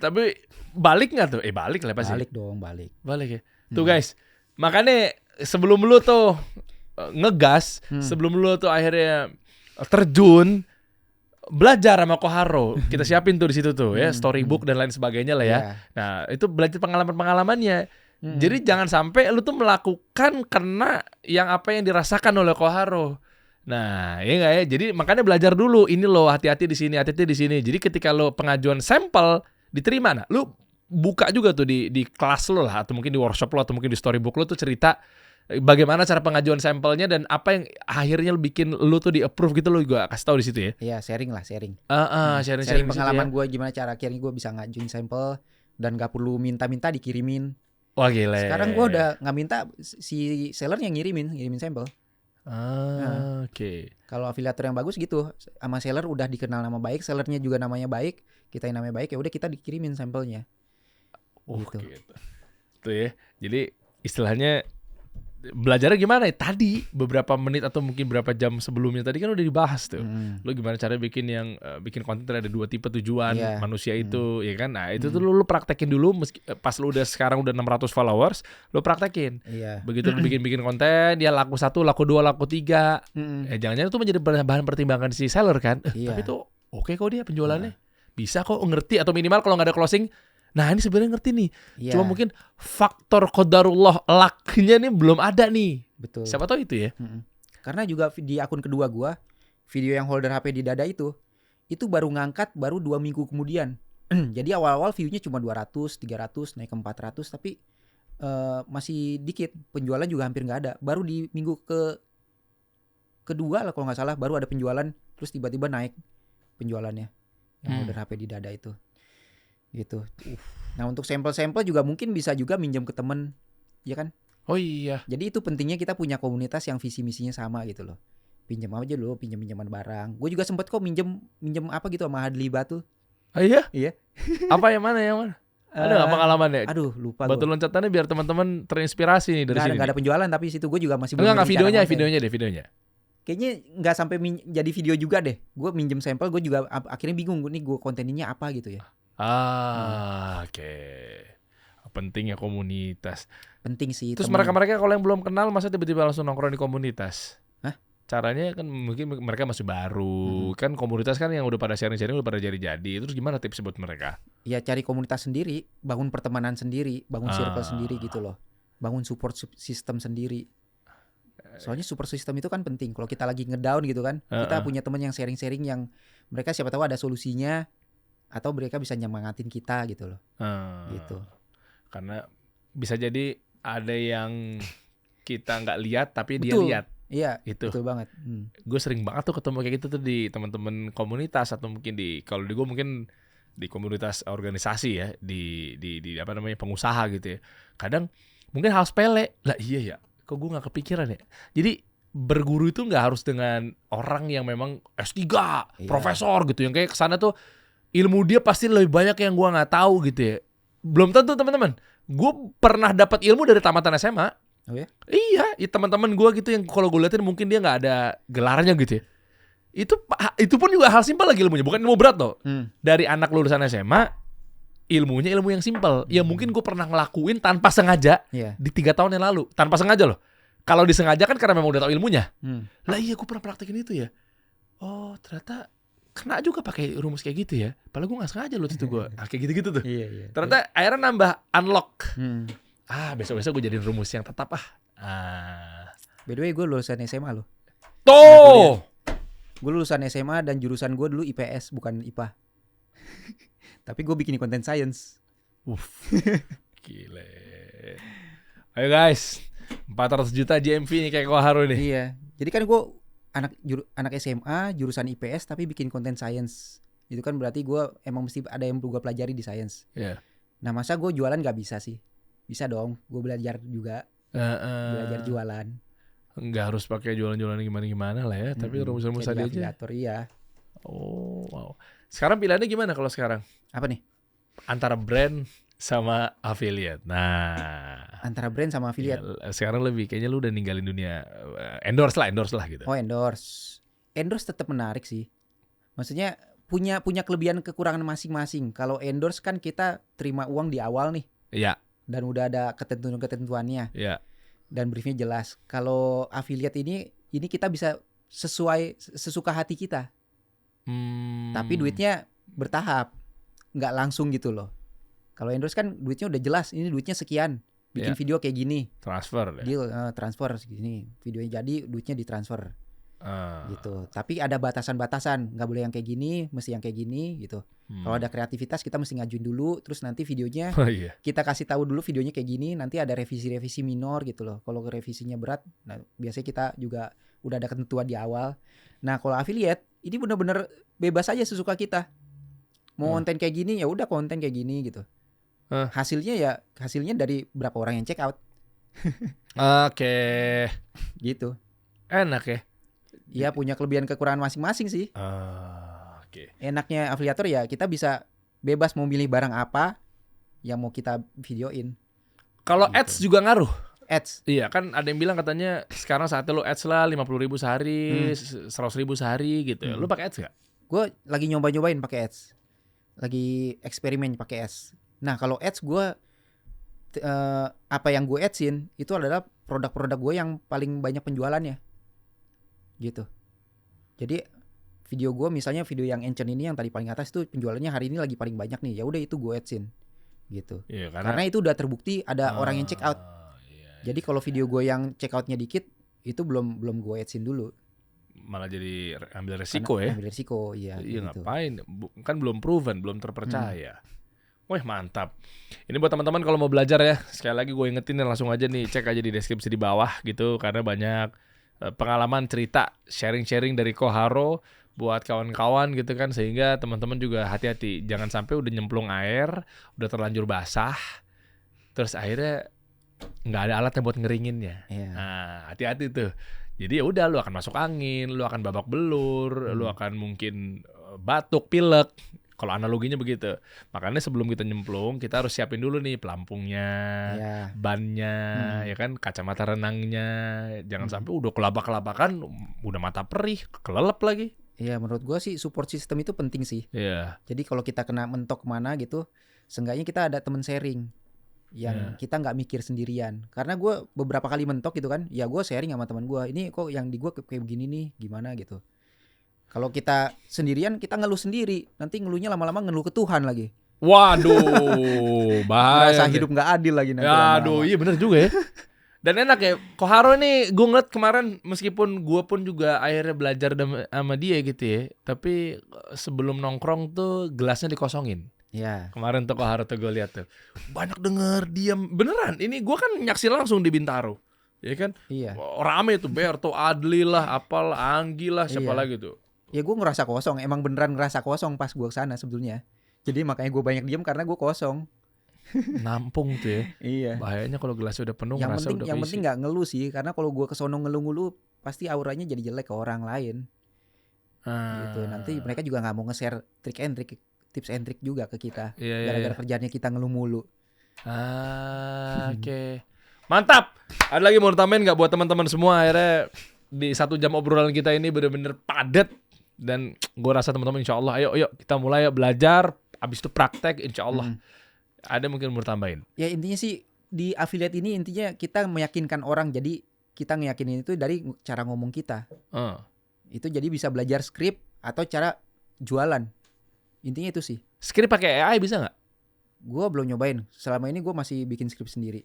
Tapi balik nggak tuh? Balik lah pasti. Balik dong, balik. Balik ya. Tuh guys, makanya sebelum lu tuh ngegas, sebelum lu tuh akhirnya terjun, belajar sama Koharu. Kita siapin tuh di situ tuh ya, storybook dan lain sebagainya lah ya. Nah, itu belajar pengalaman-pengalamannya. Jadi jangan sampai lu tuh melakukan karena apa yang dirasakan oleh Koharu. Nah, iya nggak ya? Jadi makanya belajar dulu. Ini loh, hati-hati di sini, hati-hati di sini. Jadi ketika lo pengajuan sampel diterima, nah, lo buka juga tuh di kelas lo lah, atau mungkin di workshop lo, atau mungkin di storybook lo tuh cerita bagaimana cara pengajuan sampelnya dan apa yang akhirnya bikin lo tuh di approve gitu, lo juga kasih tahu di situ ya. Iya, sharing lah, sharing. Sharing pengalaman ya. gue gimana cara akhirnya gue bisa ngajuin sampel dan gak perlu minta-minta dikirimin. Wah gila. Sekarang gue udah nggak minta, si seller yang ngirimin sampel. Oke. Kalau afiliator yang bagus gitu, sama seller udah dikenal nama baik, sellernya juga namanya baik, kita yang namanya baik, ya udah kita dikirimin sampelnya. Gitu. Gitu. Tuh ya. Jadi istilahnya belajarnya gimana ya? Tadi beberapa menit atau mungkin berapa jam sebelumnya tadi kan udah dibahas tuh. Lu gimana cara bikin yang bikin konten ada 2 tipe tujuan manusia itu, ya kan? Nah, itu tuh lu praktekin dulu pas lu udah sekarang udah 600 followers, lu praktekin. Iya. Begitu lu bikin konten, dia laku 1, laku 2, laku 3. Jangan-jangan itu menjadi bahan pertimbangan si seller kan. Tapi tuh oke kok dia penjualannya. Bisa kok ngerti, atau minimal kalau nggak ada closing, nah ini sebenarnya ngerti nih. Cuma mungkin faktor qadarullah, lucknya nih belum ada nih. Betul. Siapa tahu itu ya. Karena juga di akun kedua gua, video yang holder HP di dada itu baru ngangkat baru 2 minggu kemudian. Jadi awal-awal view-nya cuma 200, 300, naik ke 400, tapi masih dikit. Penjualan juga hampir nggak ada. Baru di minggu kedua lah kalau nggak salah, baru ada penjualan, terus tiba-tiba naik penjualannya yang holder HP di dada itu. Gitu. Nah, untuk sampel-sampel juga mungkin bisa juga minjem ke temen, ya kan? Oh iya. Jadi itu pentingnya kita punya komunitas yang visi misinya sama gitu loh. Pinjam aja dulu, pinjam-pinjaman barang. Gue juga sempet kok minjem apa gitu sama Hadli Batu. Oh iya? Iya. Apa yang mana? Ada nggak pengalamannya? Aduh, lupa. Batu loncatannya biar teman-teman terinspirasi nih dari sini. Nggak ada penjualan, tapi situ gue juga masih belum. Enggak videonya. Kayaknya nggak sampai jadi video juga deh. Gue minjem sampel, gue juga akhirnya bingung nih gue kontennya apa gitu ya. Oke. Pentingnya komunitas. Penting sih. Terus mereka kalau yang belum kenal masa tiba-tiba langsung nongkrong di komunitas? Hah? Caranya kan mungkin mereka masih baru. Kan komunitas kan yang udah pada sharing-sharing udah pada jadi-jadi. Terus gimana tips buat mereka? Ya cari komunitas sendiri, bangun pertemanan sendiri, bangun circle sendiri gitu loh. Bangun support system sendiri. Soalnya support system itu kan penting. Kalau kita lagi ngedown gitu kan, kita punya teman yang sharing-sharing yang mereka siapa tahu ada solusinya, atau mereka bisa nyemangatin kita gitu loh. Gitu. Karena bisa jadi ada yang kita nggak lihat tapi Betul. dia lihat. Iya, itu. Betul banget. Gue sering banget tuh ketemu kayak gitu tuh di teman-teman komunitas, atau mungkin kalau di gue mungkin di komunitas organisasi ya, di apa namanya, pengusaha gitu ya. Kadang mungkin hal sepele. Lah iya ya, kok gue nggak kepikiran ya. Jadi berguru itu nggak harus dengan orang yang memang S3, profesor gitu, yang kayak kesana tuh ilmu dia pasti lebih banyak yang gue nggak tahu gitu ya. Belum tentu teman-teman. Gue pernah dapat ilmu dari tamatan SMA. Oh ya? Iya, teman-teman gue gitu yang kalau gue liatin mungkin dia nggak ada gelarnya gitu ya. Itu pun juga hal simpel lagi ilmunya, bukan ilmu berat loh. Dari anak lulusan SMA, ilmunya ilmu yang simpel. Ya mungkin gue pernah ngelakuin tanpa sengaja di 3 tahun yang lalu, tanpa sengaja loh. Kalau disengaja kan karena memang udah tahu ilmunya. Lah iya, gue pernah praktekin itu ya. Oh ternyata kena juga pakai rumus kayak gitu ya. Padahal gue gak sengaja loh itu gue. Kayak gitu-gitu tuh. Iya. Ternyata akhirnya nambah unlock. Besok-besok gue jadiin rumus yang tetap By the way, gue lulusan SMA loh. Tuh. Gue lulusan SMA dan jurusan gue dulu IPS bukan IPA. Tapi gue bikin konten science. Gile. Ayo guys, 400 juta GMV nih kayak Koharu nih. Iya. Jadi kan gue anak SMA jurusan IPS tapi bikin konten science. Itu kan berarti gue emang mesti ada yang gue pelajari di science. Nah masa gue jualan gak bisa sih? Bisa dong, gue belajar juga. Belajar jualan. Nggak harus pakai jualan-jualan gimana-gimana lah ya. Tapi rumus-rumus tadi aja. Iya. Oh wow. Sekarang pilihannya gimana kalau sekarang? Apa nih? Antara brand sama affiliate. Nah, antara brand sama affiliate. Ya, sekarang kayaknya lu udah ninggalin dunia endorse lah gitu. Oh, endorse tetap menarik sih. Maksudnya punya kelebihan kekurangan masing-masing. Kalau endorse kan kita terima uang di awal nih. Iya. Dan udah ada ketentuannya. Iya. Dan briefnya jelas. Kalau affiliate ini kita bisa sesuka hati kita. Tapi duitnya bertahap, nggak langsung gitu loh. Kalau endorse kan duitnya udah jelas, ini duitnya sekian, bikin video kayak gini, transfer, deal transfer segini, videonya jadi duitnya ditransfer. gitu. Tapi ada batasan-batasan, nggak boleh yang kayak gini, mesti yang kayak gini gitu. Kalau ada kreativitas kita mesti ngajuin dulu, terus nanti videonya Oh iya. kita kasih tahu dulu videonya kayak gini, nanti ada revisi-revisi minor gitu loh. Kalau revisinya berat, nah biasanya kita juga udah ada ketentuan di awal. Nah kalau affiliate ini bener-bener bebas aja sesuka kita. Mau konten kayak gini ya udah konten kayak gini gitu. Hasilnya dari berapa orang yang check out Oke. gitu. Enak ya. Ya punya kelebihan kekurangan masing-masing sih. Oke. Enaknya afiliator ya kita bisa bebas mau milih barang apa yang mau kita videoin. Kalau Gitu. ads juga ngaruh. Ads. Iya kan ada yang bilang katanya sekarang saatnya lo ads lah 50.000 sehari, 100.000 sehari gitu. Lo pakai ads gak? Gue lagi nyoba-nyobain pakai ads. Lagi eksperimen pakai ads. Nah, kalau ads gue apa yang gue adsin itu adalah produk-produk gue yang paling banyak penjualannya. Gitu. Jadi video gue misalnya video yang Enchen ini yang tadi paling atas itu penjualannya hari ini lagi paling banyak nih. Ya udah itu gue adsin. Gitu. Iya, Karena itu udah terbukti ada orang yang check out. Iya. Jadi kalau video gue yang check outnya dikit itu belum gue adsin dulu. Malah jadi ambil resiko ya. Ambil resiko, iya. Iya gitu. ngapain? Kan belum proven, belum terpercaya. Wah mantap. Ini buat teman-teman kalau mau belajar ya. Sekali lagi gue ingetin dan langsung aja nih cek aja di deskripsi di bawah gitu karena banyak pengalaman cerita sharing-sharing dari Koharo buat kawan-kawan gitu kan sehingga teman-teman juga hati-hati jangan sampai udah nyemplung air, udah terlanjur basah, terus akhirnya nggak ada alatnya buat ngeringinnya. Iya. Nah hati-hati tuh. Jadi ya udah lu akan masuk angin, lu akan babak belur, lu akan mungkin batuk, pilek. Kalau analoginya begitu. Makanya sebelum kita nyemplung, kita harus siapin dulu nih pelampungnya, Iya. bannya, ya kan, kacamata renangnya. Jangan sampai udah kelabak-kelabakan, udah mata perih, kelelep lagi. Iya, menurut gue sih support system itu penting sih. Iya. Jadi kalau kita kena mentok mana gitu, seenggaknya kita ada temen sharing yang kita nggak mikir sendirian. Karena gue beberapa kali mentok gitu kan, ya gue sharing sama teman gue. Ini kok yang di gue kayak begini nih, gimana gitu. Kalau kita sendirian, kita ngeluh sendiri. Nanti ngeluhnya lama-lama ngeluh ke Tuhan lagi. Waduh, bahaya. Merasa nih. hidup nggak adil lagi nanti. Ya, lama-lama. aduh, iya bener juga ya. Dan enak ya, Koharo nih gue ngeliat kemarin meskipun gue pun juga akhirnya belajar sama dia gitu ya. Tapi sebelum nongkrong tuh gelasnya dikosongin. Ya. Kemarin tuh Koharo tuh gue lihat tuh. Banyak denger diam. Beneran, ini gue kan nyaksi langsung di Bintaro. Ya kan? Iya. Rame tuh Berto, Adli lah, apal, Anggi lah, siapa Iya. lagi tuh. Ya gue ngerasa kosong. Emang beneran ngerasa kosong pas gue kesana sebetulnya. Jadi makanya gue banyak diem karena gue kosong. Nampung tuh ya. Iya. Bahayanya kalau gelasnya udah penuh Yang ngerasa penting udah yang keisi. penting nggak ngeluh sih, karena kalau gue kesono ngeluh-ngeluh pasti auranya jadi jelek ke orang lain. Gitu. Nanti mereka juga nggak mau nge-share tips and trick juga ke kita. Iya, Gara-gara kerjaannya kita ngeluh mulu. Oke. Mantap. Ada lagi mau tambahin nggak buat teman-teman semua akhirnya di 1 jam obrolan kita ini bener-bener padat dan gue rasa teman-teman insya Allah ayo kita mulai belajar abis itu praktek insya Allah. Ada mungkin mau tambahin? Ya intinya sih di affiliate ini intinya kita meyakinkan orang, jadi kita ngeyakinin itu dari cara ngomong kita. Itu jadi bisa belajar skrip atau cara jualan. Intinya itu sih. Skrip pakai AI bisa nggak? Gue belum nyobain. Selama ini gue masih bikin skrip sendiri.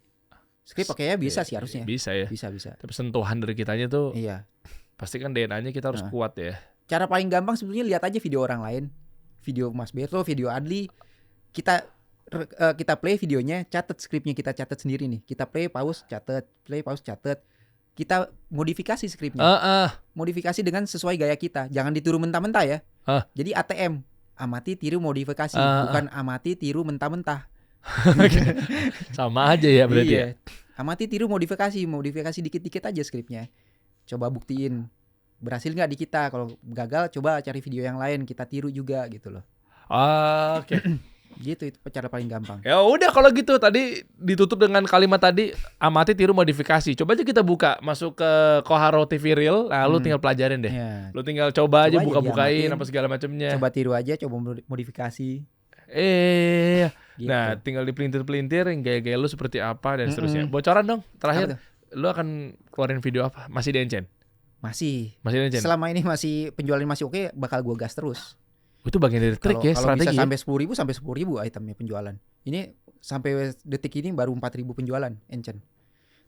Skrip pakai AI bisa sih harusnya. Bisa ya. Bisa. Tapi sentuhan dari kitanya tuh Iya. pasti kan DNA-nya kita harus kuat ya. Cara paling gampang sebetulnya lihat aja video orang lain. Video Mas Berto, video Adli. Kita play videonya, catat skripnya, kita catat sendiri nih. Kita play, pause, catat, play, pause, catat. Kita modifikasi skripnya. Modifikasi dengan sesuai gaya kita. Jangan ditiru mentah-mentah ya. Jadi ATM, amati tiru modifikasi, bukan amati tiru mentah-mentah. Sama aja ya berarti ya. Amati tiru modifikasi dikit-dikit aja skripnya. Coba buktiin berhasil nggak di kita. Kalau gagal coba cari video yang lain, kita tiru juga gitu loh. Oke. Gitu, itu cara paling gampang. Ya udah kalau gitu tadi ditutup dengan kalimat tadi amati tiru modifikasi. Coba aja kita buka masuk ke Koharo TV Reel. Nah, lu tinggal pelajarin deh. Ya. Lu tinggal coba aja Coba aja buka-bukain diamatin. apa segala macamnya. Coba tiru aja, coba modifikasi. Gitu. Gitu. Nah, tinggal dipelintir-pelintir gaya-gaya lu seperti apa dan seterusnya. Mm-mm. Bocoran dong. Apa Terakhir, tuh? lu akan keluarin video apa? Masih di Enchen? Masih. Masih di Enchen? Selama ini masih penjualan masih oke, bakal gua gas terus. Itu bagian dari trik ya, Kalau bisa strategi. sampai 10.000 sampai 10.000 itemnya penjualan. Ini sampai detik ini baru 4.000 penjualan Enchen.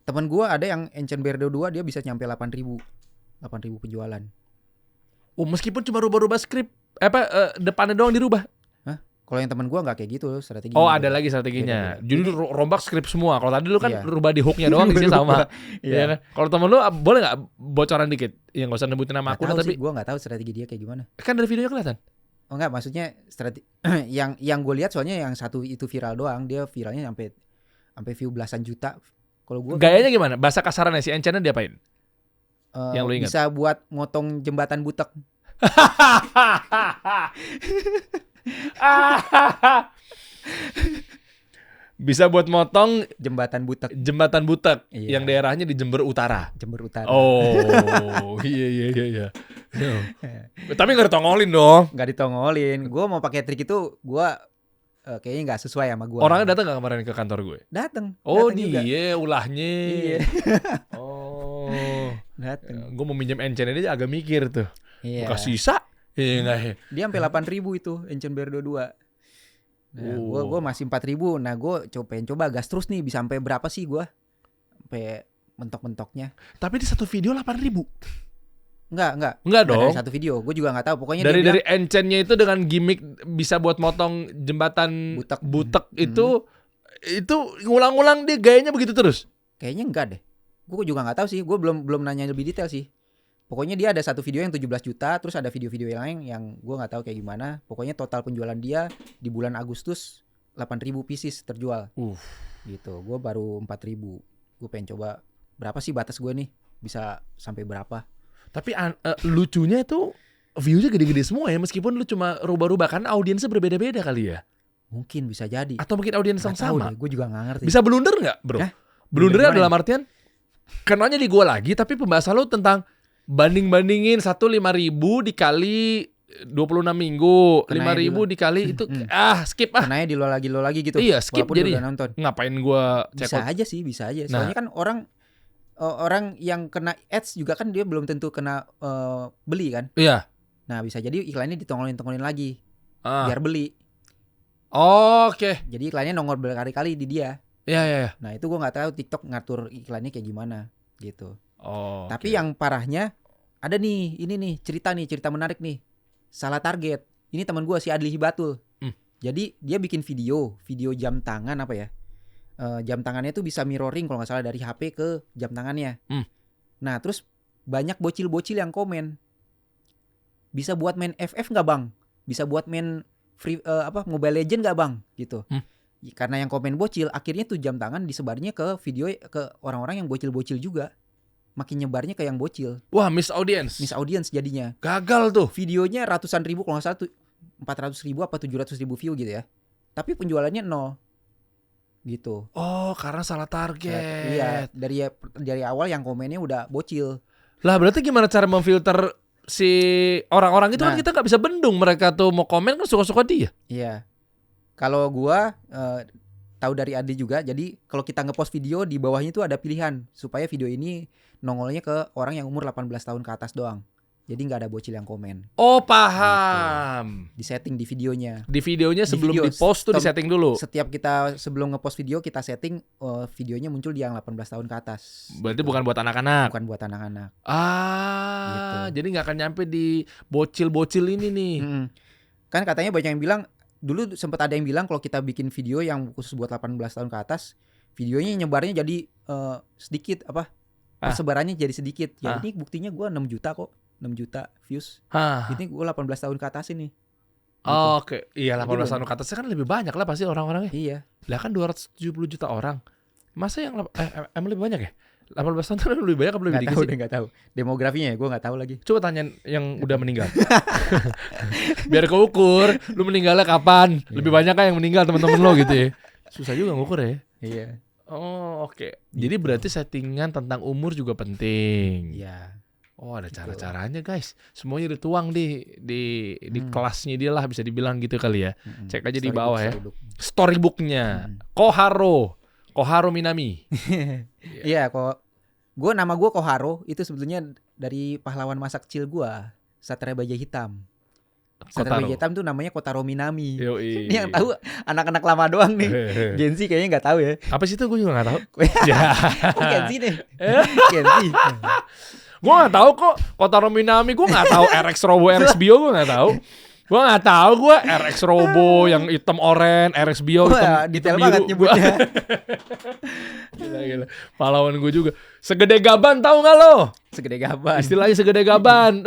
Temen gua ada yang Enchen Berdo 2 dia bisa nyampe 8.000 penjualan. Oh, meskipun cuma rubah-rubah skrip depannya doang dirubah. Kalau yang teman gua nggak kayak gitu strategi. Oh, ada lagi strateginya. Beda-beda. Jadi rombak skrip semua. Kalau tadi lu kan Iya. rubah di hooknya doang, isinya sama. Iya. Iya kan? Kalau temen lu boleh nggak bocoran dikit? Yang nggak usah nebutin nama Nggak akun tahu tapi sih, gua nggak tahu strategi dia kayak gimana. kan dari videonya kelihatan. Oh enggak, maksudnya strategi yang gue lihat soalnya yang satu itu viral doang, dia viralnya sampai view belasan juta. Kalau gua Gayanya gimana? Bahasa kasarannya si Enchannya diapain? yang lu ingat? bisa buat motong jembatan butek. Bisa buat motong Jembatan butek jembatan butek Iya. yang daerahnya di Jember Utara. Jember Utara. Oh, iya. Tapi nggak ditongolin dong. Nggak ditongolin. Gue mau pakai trik itu, gue kayaknya nggak sesuai sama gue. Orangnya datang nggak kemarin ke kantor gue? datang. Oh, datang juga. dia ulahnya. Iya. Oh. Datang. Gue mau minjem Enchan aja agak mikir tuh. Iya. Buka sisa? Iya nggak ya? Dia sampai 8.000 itu Enchan Bear 22. Nah, gua masih 4.000. Nah, pengen coba gas terus nih, bisa sampai berapa sih gua? Sampai mentok-mentoknya. Tapi di satu video 8.000. Enggak Enggak dong. dari satu video. Gue juga nggak tahu. Pokoknya Dari dia bilang, Enchannya itu dengan gimmick bisa buat motong jembatan butek itu ngulang-ngulang dia gayanya begitu terus. kayaknya enggak deh. Gue juga nggak tahu sih. Gue belum nanya lebih detail sih. Pokoknya dia ada satu video yang 17 juta, terus ada video-video yang lain yang gue nggak tahu kayak gimana. Pokoknya total penjualan dia di bulan Agustus 8.000 pieces terjual. Gitu. Gue baru 4.000. Gue pengen coba berapa sih batas gue nih, bisa sampai berapa. Tapi lucunya itu view-nya gede-gede semua ya, meskipun lu cuma rubah-rubah kan audiensnya berbeda-beda kali ya. Mungkin bisa jadi. Atau mungkin audiens yang sama. Gue juga nggak ngerti. Bisa blunder nggak, bro? Hah? Blundernya Blunder dalam artian kenanya di gua lagi, tapi pembahasan lu tentang banding-bandingin 5.000 dikali 26 minggu, Kenanya 5.000 dikali itu skip Kenanya di lo lagi gitu. Iya, skip Walaupun dia jadi. udah nonton. Ngapain gua Bisa check out? aja sih, bisa aja. Soalnya kan orang yang kena ads juga kan dia belum tentu kena beli kan. Iya. Nah, bisa jadi iklannya ditongolin lagi Ah. biar beli. Oke. Jadi iklannya nongol berkali-kali di dia. Iya. Nah, itu gua nggak tahu TikTok ngatur iklannya kayak gimana gitu. Oh. Tapi yang parahnya ada nih, ini nih cerita menarik nih. Salah target. Ini teman gua si Adli Hibatul. Jadi dia bikin video jam tangan apa ya? Jam tangannya tuh bisa mirroring kalau nggak salah dari HP ke jam tangannya. Nah, terus banyak bocil-bocil yang komen. Bisa buat main FF nggak bang? Bisa buat main free Mobile Legend nggak bang? Gitu. Karena yang komen bocil, akhirnya tuh jam tangan disebarnya ke video ke orang-orang yang bocil-bocil juga. Makin nyebarnya ke yang bocil. Wah, miss audience jadinya. gagal tuh. Videonya ratusan ribu kalau nggak salah tuh 400.000 apa 700.000 view gitu ya. Tapi penjualannya 0. Gitu. Oh, karena salah target. Iya, dari awal yang komennya udah bocil. Lah berarti gimana cara memfilter si orang-orang itu kan Nah. kita nggak bisa bendung, mereka tuh mau komen kan suka-suka dia. Iya. Kalau gua tahu dari Adi juga, jadi kalau kita ngepost video di bawahnya itu ada pilihan supaya video ini nongolnya ke orang yang umur 18 tahun ke atas doang. Jadi nggak ada bocil yang komen. Oh, paham. Di setting di videonya. Di videonya sebelum video, di-post tuh di setting dulu. Setiap kita sebelum ngepost video kita setting videonya muncul di yang 18 tahun ke atas. Berarti Gitu. bukan buat anak-anak. Bukan buat anak-anak. Gitu. Jadi nggak akan nyampe di bocil-bocil ini nih. Kan katanya banyak yang bilang, dulu sempat ada yang bilang kalau kita bikin video yang khusus buat 18 tahun ke atas, videonya nyebarnya jadi sedikit persebarannya jadi sedikit. Ya ini buktinya gue 6 juta kok. 6 juta views. Ini gue 18 tahun ke atas ini. Gitu. Oke. Iya, 18 tahun ke atasnya kan lebih banyak lah pasti orang-orangnya. Iya. Lah kan 270 juta orang. Masa yang emang lebih banyak ya? 18 tahun itu lebih banyak apa lebih Nggak dikit tahu sih? deh, nggak tahu. Demografinya ya gue nggak tahu lagi. Coba tanya yang udah meninggal. Biar keukur lu meninggalnya kapan. Lebih banyak kan yang meninggal teman-teman lo gitu ya. Susah juga ngukur ya. Iya. Oh, oke. Jadi berarti settingan tentang umur juga penting. Iya. Oh, ada cara-caranya guys. Semuanya dituang di kelasnya dia lah, bisa dibilang gitu kali ya. Cek aja di bawah ya. Storybooknya. Koharu Minami. Iya, kok nama gue Koharo itu sebetulnya dari pahlawan masa kecil gue, Satria Baja Hitam. Satria Baja Hitam tuh namanya Kotaro Minami. Yoi. Ini yang tahu anak-anak lama doang nih. Gen Z kayaknya nggak tahu ya. Apa sih itu, gue juga nggak tahu. Oh, Gen Z nih. Gen Z. Gue nggak tahu kok Kotaro Minami, gue nggak tahu RX Robo, RX Bio gue nggak tahu. Gue nggak tahu gue RX Robo yang hitam oren, RX Bio Wah, hitam detail biru. banget nyebutnya. Gila. Pahlawan gue juga. Segede gaban tahu nggak lo? Segede gaban. Istilahnya segede gaban.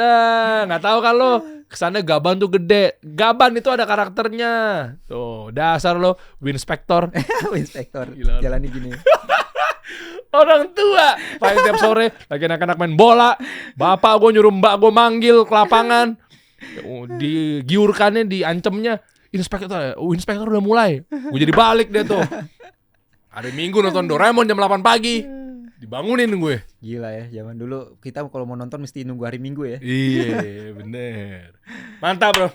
Nggak tahu kan lo? Kesannya gaban tuh gede. Gaban itu ada karakternya. Tuh dasar lo Winspector. Inspektor Gila. jalannya gini. Orang tua paling tiap sore lagi anak-anak main bola, bapak gue nyuruh mbak gue manggil ke lapangan, digiurkannya, diancemnya, inspektor udah mulai, gue jadi balik deh tuh. Hari Minggu nonton Doraemon jam 8 pagi, dibangunin gue. Gila ya, zaman dulu kita kalau mau nonton mesti nunggu hari Minggu ya. Iya bener, mantap bro,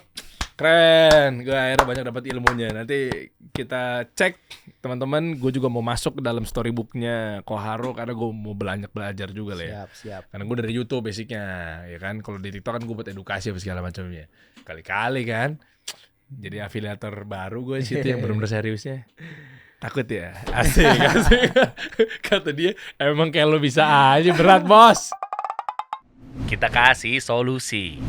keren. Gue akhirnya banyak dapat ilmunya. Nanti kita cek teman-teman, gue juga mau masuk ke dalam storybooknya Koharu karena gue mau belajar juga lah ya. Siap. Karena gue dari YouTube basicnya, ya kan. Kalau di TikTok kan gue buat edukasi apa segala macamnya. Kali-kali kan, jadi afiliator baru gue situ yang benar-benar seriusnya. Takut ya, asik. Kata dia, emang kayak lo bisa aja, berat bos. Kita kasih solusi.